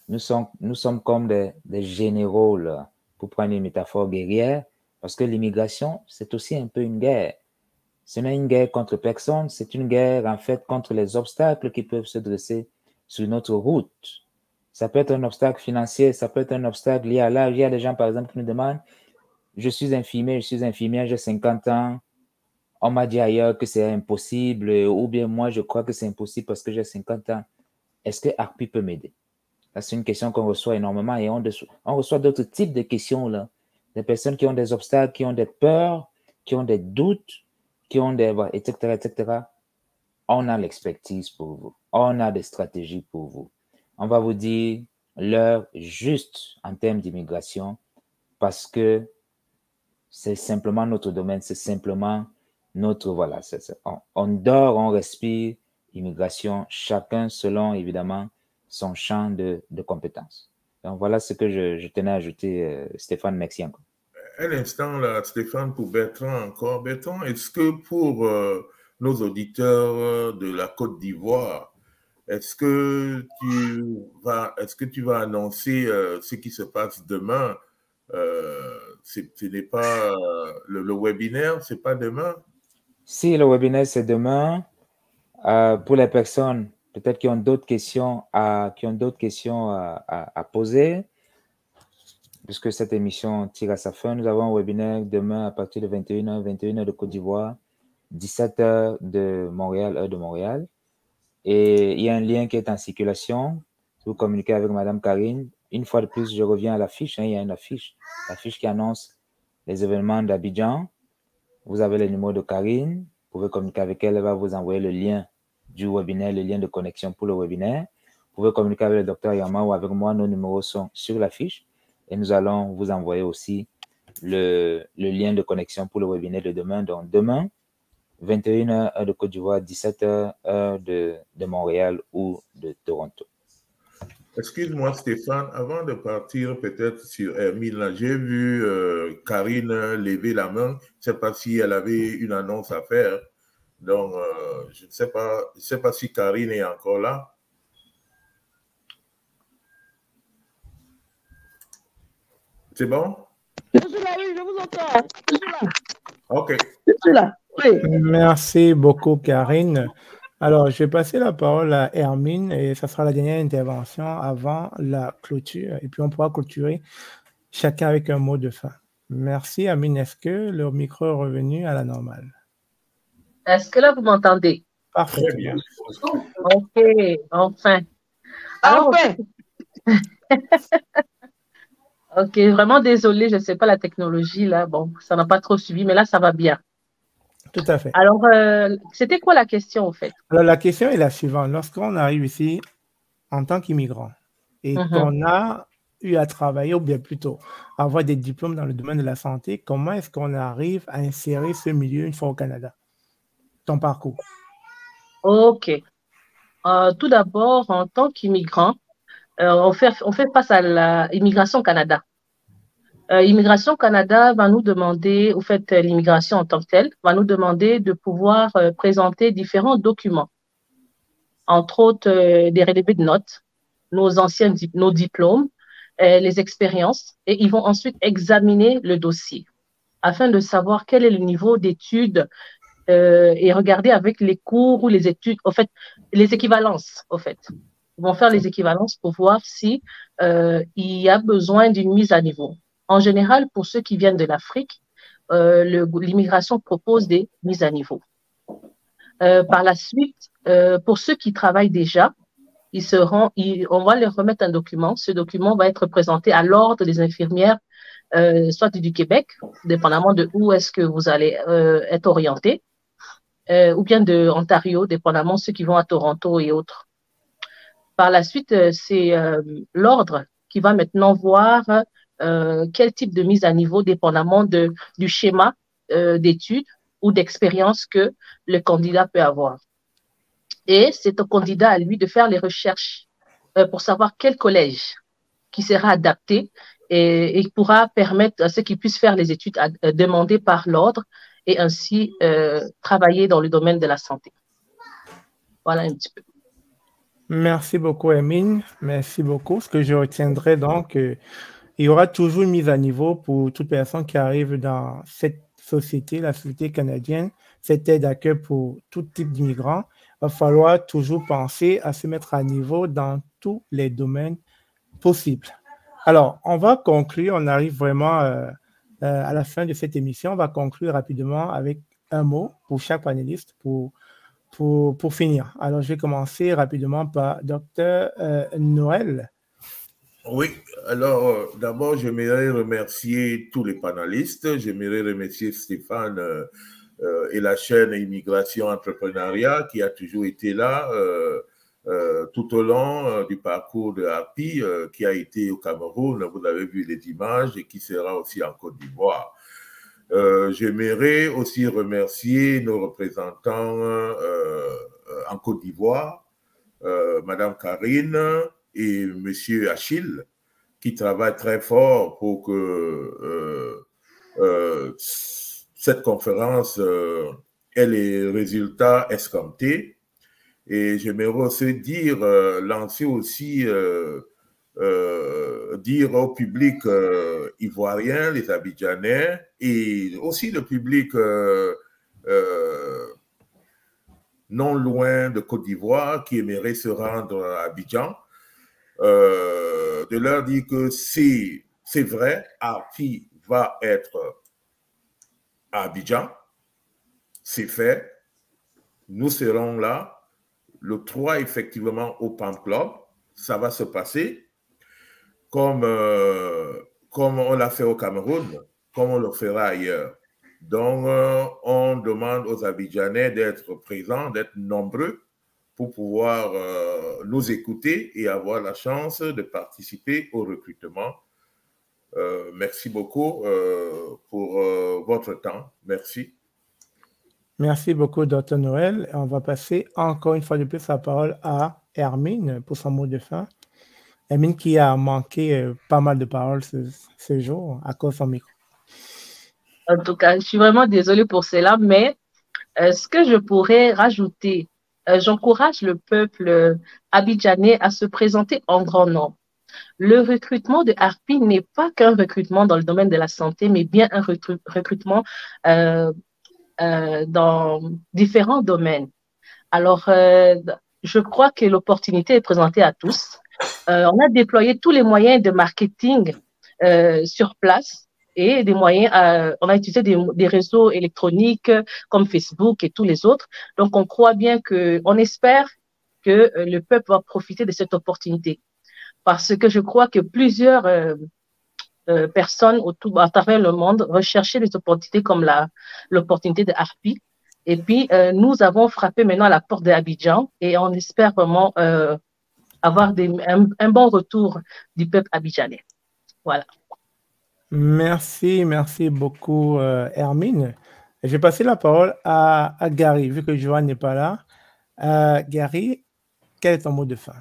Nous sommes comme des généraux, là, pour prendre une métaphore guerrière, parce que l'immigration, c'est aussi un peu une guerre. Ce n'est une guerre contre personne, c'est une guerre en fait contre les obstacles qui peuvent se dresser sur notre route. Ça peut être un obstacle financier, ça peut être un obstacle lié à l'âge. Il y a des gens, par exemple, qui nous demandent, je suis infirmière, j'ai 50 ans, on m'a dit ailleurs que c'est impossible, ou bien moi, je crois que c'est impossible parce que j'ai 50 ans. Est-ce que Harpie peut m'aider? C'est une question qu'on reçoit énormément et on reçoit d'autres types de questions là. Des personnes qui ont des obstacles, qui ont des peurs, qui ont des doutes, qui ont des... etc., etc. On a l'expertise pour vous. On a des stratégies pour vous. On va vous dire l'heure juste en termes d'immigration parce que c'est simplement notre domaine, c'est simplement notre... Voilà, on dort, on respire, immigration, chacun selon évidemment son champ de compétences. Donc voilà ce que je tenais à ajouter, Stéphane, merci encore. Un instant là, Stéphane, pour Bertrand encore. Bertrand, est-ce que pour nos auditeurs de la Côte d'Ivoire, est-ce que tu vas annoncer ce qui se passe demain? Ce n'est pas le webinaire, c'est pas demain? Si, le webinaire, c'est demain. Pour les personnes peut-être qui ont d'autres questions à poser, puisque cette émission tire à sa fin, nous avons un webinaire demain à partir de 21h de Côte d'Ivoire, 17h de Montréal, heure de Montréal. Et il y a un lien qui est en circulation. Vous communiquez avec Madame Karine. Une fois de plus, je reviens à l'affiche. Il y a une affiche. L'affiche qui annonce les événements d'Abidjan. Vous avez le numéro de Karine. Vous pouvez communiquer avec elle. Elle va vous envoyer le lien du webinaire, le lien de connexion pour le webinaire. Vous pouvez communiquer avec le docteur Yama ou avec moi. Nos numéros sont sur l'affiche. Et nous allons vous envoyer aussi le lien de connexion pour le webinaire de demain. Donc, demain, 21h, heure de Côte d'Ivoire, 17h, heure de Montréal ou de Toronto. Excuse-moi, Stéphane, avant de partir peut-être sur Hermine, j'ai vu Karine lever la main. Je ne sais pas si elle avait une annonce à faire. Donc, je ne sais pas si Karine est encore là. C'est bon? Je suis là, oui, je vous entends. Je suis là. OK. Je suis là, oui. Merci beaucoup, Karine. Alors, je vais passer la parole à Hermine et ça sera la dernière intervention avant la clôture. Et puis, on pourra clôturer chacun avec un mot de fin. Merci, Hermine. Est-ce que le micro est revenu à la normale? Est-ce que là, vous m'entendez? Parfait. Très bien. OK, enfin. Alors, enfin! OK, vraiment désolée, je ne sais pas la technologie, là. Bon, ça n'a pas trop suivi, mais là, ça va bien. Tout à fait. Alors, c'était quoi la question, en fait? Alors, la question est la suivante. Lorsqu'on arrive ici en tant qu'immigrant et qu'on a eu à travailler, ou bien plutôt avoir des diplômes dans le domaine de la santé, comment est-ce qu'on arrive à insérer ce milieu une fois au Canada? Ton parcours. OK. Tout d'abord, en tant qu'immigrant, on fait face à l'immigration Canada. Immigration Canada va nous demander, au fait, l'immigration en tant que telle, va nous demander de pouvoir présenter différents documents, entre autres des relevés de notes, nos diplômes, les expériences, et ils vont ensuite examiner le dossier afin de savoir quel est le niveau d'études et regarder avec les cours ou les études, au fait, les équivalences, au fait. Ils vont faire les équivalences pour voir si il y a besoin d'une mise à niveau. En général, pour ceux qui viennent de l'Afrique, l'immigration propose des mises à niveau. Par la suite, pour ceux qui travaillent déjà, on va leur remettre un document. Ce document va être présenté à l'Ordre des infirmières, soit du Québec, dépendamment de où est-ce que vous allez être orienté, ou bien de Ontario, dépendamment de ceux qui vont à Toronto et autres. Par la suite, c'est l'Ordre qui va maintenant voir quel type de mise à niveau, dépendamment du schéma d'études ou d'expérience que le candidat peut avoir. Et c'est au candidat à lui de faire les recherches pour savoir quel collège qui sera adapté et pourra permettre à ceux qui puissent faire les études demandées par l'Ordre et ainsi travailler dans le domaine de la santé. Voilà un petit peu. Merci beaucoup, Hermine. Merci beaucoup. Ce que je retiendrai donc, il y aura toujours une mise à niveau pour toute personne qui arrive dans cette société, la société canadienne, cette aide d'accueil pour tout type d'immigrants, il va falloir toujours penser à se mettre à niveau dans tous les domaines possibles. Alors, on va conclure, on arrive vraiment à la fin de cette émission. On va conclure rapidement avec un mot pour chaque panéliste pour finir. Alors, je vais commencer rapidement par Dr. Noël. Oui, alors d'abord, j'aimerais remercier tous les panélistes. J'aimerais remercier Stéphane et la chaîne Immigration Entrepreneuriat qui a toujours été là tout au long du parcours de Harpy qui a été au Cameroun. Vous avez vu les images et qui sera aussi en Côte d'Ivoire. J'aimerais aussi remercier nos représentants en Côte d'Ivoire, Madame Karine et Monsieur Achille, qui travaillent très fort pour que cette conférence ait les résultats escomptés. Et j'aimerais aussi lancer aussi, dire au public ivoirien, les Abidjanais, et aussi le public non loin de Côte d'Ivoire qui aimerait se rendre à Abidjan, de leur dire que c'est vrai, Harpy va être à Abidjan, c'est fait, nous serons là, le 3 effectivement au PAM Club, ça va se passer comme on l'a fait au Cameroun, comme on le fera ailleurs. Donc, on demande aux Abidjanais d'être présents, d'être nombreux pour pouvoir nous écouter et avoir la chance de participer au recrutement. Merci beaucoup pour votre temps. Merci. Merci beaucoup, Dr. Noël. On va passer encore une fois de plus la parole à Hermine pour son mot de fin. Hermine qui a manqué pas mal de paroles ce jour à cause de son micro. En tout cas, je suis vraiment désolée pour cela, mais ce que je pourrais rajouter, j'encourage le peuple abidjanais à se présenter en grand nombre. Le recrutement de Harpy n'est pas qu'un recrutement dans le domaine de la santé, mais bien un recrutement dans différents domaines. Alors, je crois que l'opportunité est présentée à tous. On a déployé tous les moyens de marketing sur place et des moyens, on a utilisé des réseaux électroniques comme Facebook et tous les autres. Donc, on croit bien on espère que le peuple va profiter de cette opportunité. Parce que je crois que plusieurs personnes à travers le monde recherchaient des opportunités comme l'opportunité de Harpy. Et puis, nous avons frappé maintenant à la porte d'Abidjan et on espère vraiment avoir un bon retour du peuple abidjanais. Voilà. Merci beaucoup, Hermine. Je vais passer la parole à Gary, vu que Joanne n'est pas là. Gary, quel est ton mot de fin?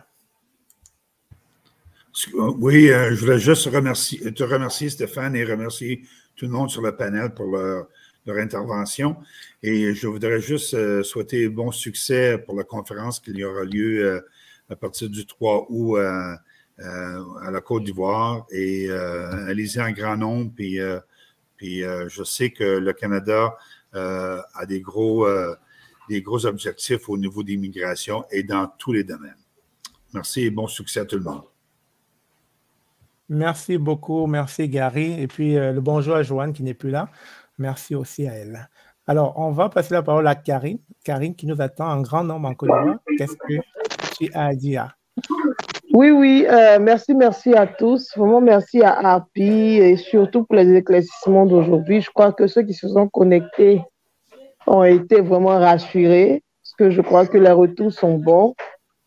Oui, je voulais juste te remercier, Stéphane, et remercier tout le monde sur le panel pour leur intervention. Et je voudrais juste souhaiter bon succès pour la conférence qui y aura lieu à partir du 3 août à la Côte d'Ivoire. Et allez-y en grand nombre. Puis je sais que le Canada a des gros objectifs au niveau de l'immigration et dans tous les domaines. Merci et bon succès à tout le monde. Merci beaucoup, merci Gary. Et puis le bonjour à Joanne qui n'est plus là. Merci aussi à elle. Alors, on va passer la parole à Karine. Karine qui nous attend en grand nombre en Côte d'Ivoire. Qu'est-ce que tu as à dire? Oui, merci à tous. Vraiment merci à Harpy et surtout pour les éclaircissements d'aujourd'hui. Je crois que ceux qui se sont connectés ont été vraiment rassurés parce que je crois que les retours sont bons.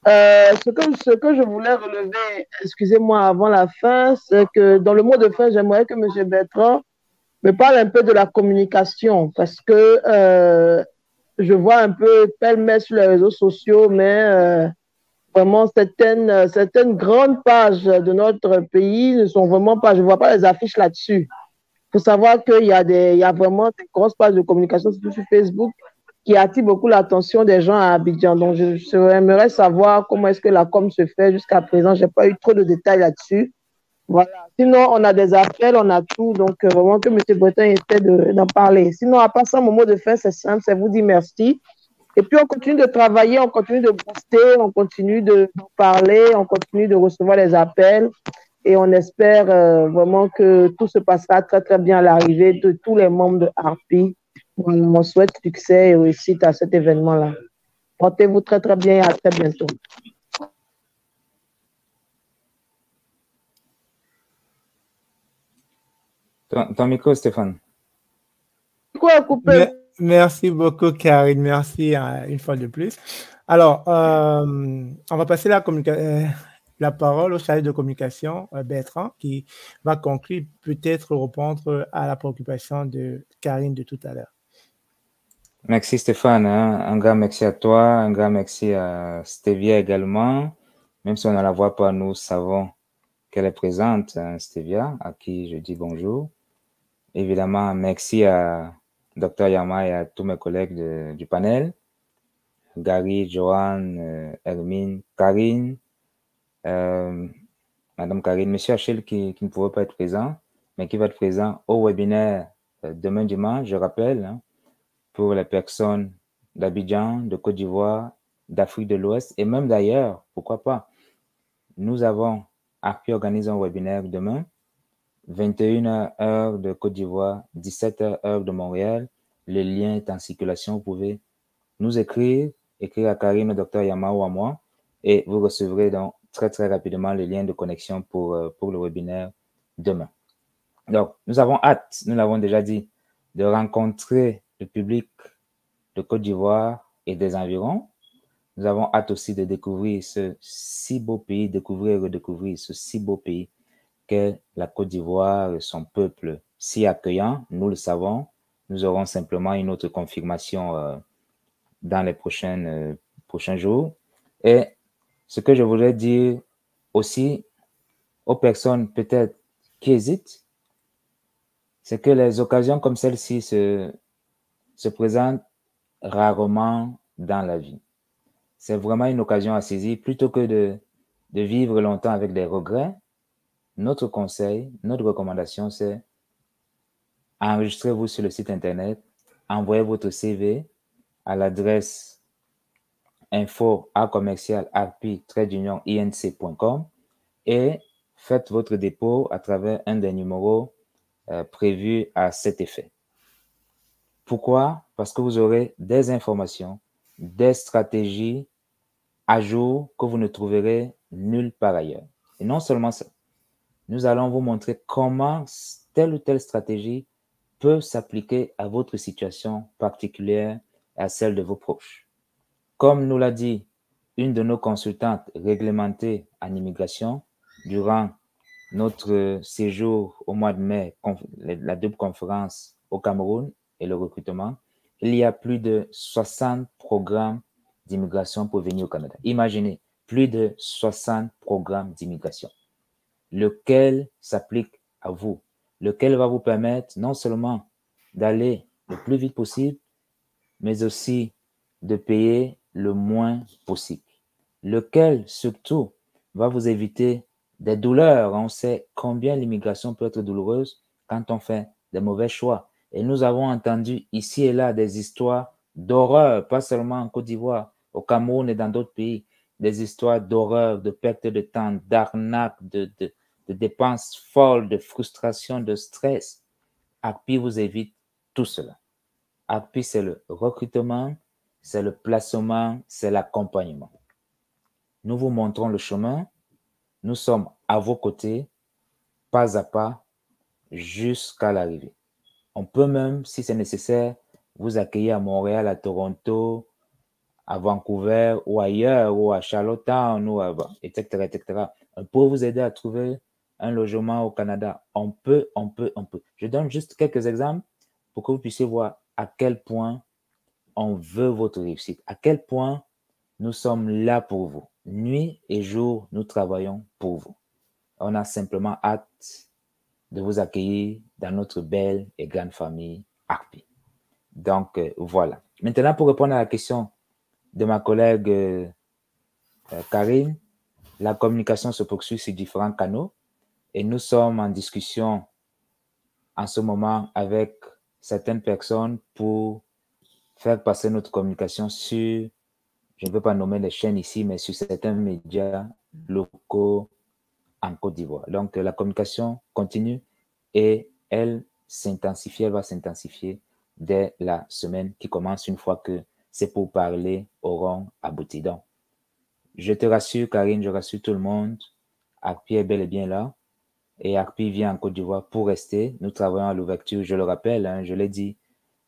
Ce que je voulais relever, excusez-moi, avant la fin, c'est que dans le mot de fin, j'aimerais que M. Bertrand me parle un peu de la communication parce que je vois un peu pêle-mêle sur les réseaux sociaux, mais vraiment certaines grandes pages de notre pays ne sont vraiment pas, je ne vois pas les affiches là-dessus. Il faut savoir qu'il y a vraiment des grosses pages de communication, surtout sur Facebook, qui attire beaucoup l'attention des gens à Abidjan. Donc, j'aimerais savoir comment est-ce que la com se fait jusqu'à présent. Je n'ai pas eu trop de détails là-dessus. Voilà. Sinon, on a des appels, on a tout. Donc, vraiment que M. Breton essaie d'en parler. Sinon, à part ça, mon mot de fin, c'est simple, c'est vous dire merci. Et puis, on continue de travailler, on continue de booster, on continue d'en parler, on continue de recevoir les appels. Et on espère vraiment que tout se passera très, très bien à l'arrivée de tous les membres de Harpie. On souhaite succès et réussite à cet événement-là. Portez-vous très, très bien et à très bientôt. Ton micro, Stéphane. Quoi, coupé? Merci beaucoup, Karine. Merci une fois de plus. Alors, on va passer la parole au chargé de communication, Bertrand, qui va conclure, peut-être répondre à la préoccupation de Karine de tout à l'heure. Merci Stéphane, hein. Un grand merci à toi, un grand merci à Stevia également. Même si on ne la voit pas, nous savons qu'elle est présente, hein, Stevia, à qui je dis bonjour. Évidemment, merci à Dr Yama et à tous mes collègues du panel, Gary, Joanne, Hermine, Karine, Madame Karine, Monsieur Achille qui ne pouvait pas être présent, mais qui va être présent au webinaire demain dimanche, je rappelle, hein, pour les personnes d'Abidjan, de Côte d'Ivoire, d'Afrique de l'Ouest et même d'ailleurs, pourquoi pas. Nous avons Harpie organise un webinaire demain, 21h heure de Côte d'Ivoire, 17h heure de Montréal. Le lien est en circulation. Vous pouvez nous écrire à Karine, au Dr Yama ou à moi, et vous recevrez donc très très rapidement le lien de connexion pour le webinaire demain. Donc, nous avons hâte, nous l'avons déjà dit, de rencontrer le public de Côte d'Ivoire et des environs. Nous avons hâte aussi de découvrir ce si beau pays, découvrir et redécouvrir ce si beau pays qu'est la Côte d'Ivoire, son peuple si accueillant, nous le savons. Nous aurons simplement une autre confirmation dans les prochains jours. Et ce que je voudrais dire aussi aux personnes peut-être qui hésitent, c'est que les occasions comme celle-ci se présentent rarement dans la vie. C'est vraiment une occasion à saisir. Plutôt que de vivre longtemps avec des regrets, notre conseil, notre recommandation, c'est enregistrez-vous sur le site internet, envoyez votre CV à l'adresse info@harpie-inc.com et faites votre dépôt à travers un des numéros prévus à cet effet. Pourquoi? Parce que vous aurez des informations, des stratégies à jour que vous ne trouverez nulle part ailleurs. Et non seulement ça, nous allons vous montrer comment telle ou telle stratégie peut s'appliquer à votre situation particulière et à celle de vos proches. Comme nous l'a dit une de nos consultantes réglementées en immigration durant notre séjour au mois de mai, la double conférence au Cameroun et le recrutement, il y a plus de 60 programmes d'immigration pour venir au Canada. Imaginez, plus de 60 programmes d'immigration, lequel s'applique à vous, lequel va vous permettre non seulement d'aller le plus vite possible, mais aussi de payer le moins possible, lequel surtout va vous éviter des douleurs. On sait combien l'immigration peut être douloureuse quand on fait des mauvais choix. Et nous avons entendu ici et là des histoires d'horreur, pas seulement en Côte d'Ivoire, au Cameroun et dans d'autres pays, des histoires d'horreur, de perte de temps, d'arnaque, de dépenses folles, de frustration, de stress. Harpie vous évite tout cela. Harpie, c'est le recrutement, c'est le placement, c'est l'accompagnement. Nous vous montrons le chemin. Nous sommes à vos côtés, pas à pas, jusqu'à l'arrivée. On peut même, si c'est nécessaire, vous accueillir à Montréal, à Toronto, à Vancouver ou ailleurs, ou à Charlottetown, ou etc., etc. On peut vous aider à trouver un logement au Canada. On peut. Je donne juste quelques exemples pour que vous puissiez voir à quel point on veut votre réussite, à quel point nous sommes là pour vous. Nuit et jour, nous travaillons pour vous. On a simplement hâte de vous accueillir dans notre belle et grande famille Harpie. Donc, voilà. Maintenant, pour répondre à la question de ma collègue Karine, la communication se poursuit sur différents canaux Et nous sommes en discussion en ce moment avec certaines personnes pour faire passer notre communication sur, je ne veux pas nommer les chaînes ici, mais sur certains médias locaux en Côte d'Ivoire. Donc, la communication continue et elle s'intensifie, elle va s'intensifier dès la semaine qui commence une fois que ces pourparlers auront abouti. Donc, je te rassure, Karine, je rassure tout le monde, Harpie est bel et bien là et Harpie vient en Côte d'Ivoire pour rester. Nous travaillons à l'ouverture, je le rappelle, hein, je l'ai dit,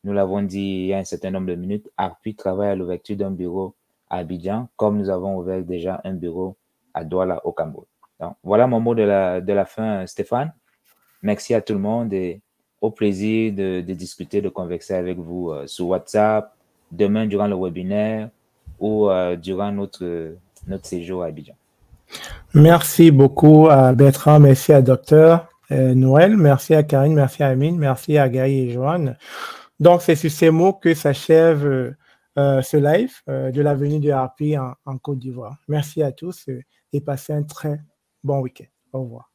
nous l'avons dit il y a un certain nombre de minutes, Harpie travaille à l'ouverture d'un bureau à Abidjan, comme nous avons ouvert déjà un bureau à Douala au Cameroun. Donc, voilà mon mot de la fin, Stéphane. Merci à tout le monde et au plaisir de discuter, de converser avec vous sur WhatsApp, demain durant le webinaire ou durant notre séjour à Abidjan. Merci beaucoup à Bertrand, merci à Docteur Noël, merci à Karine, merci à Amine, merci à Gaï et Joanne. Donc, c'est sur ces mots que s'achève ce live de la venue de Harpie en Côte d'Ivoire. Merci à tous et passez un très bon week-end. Au revoir.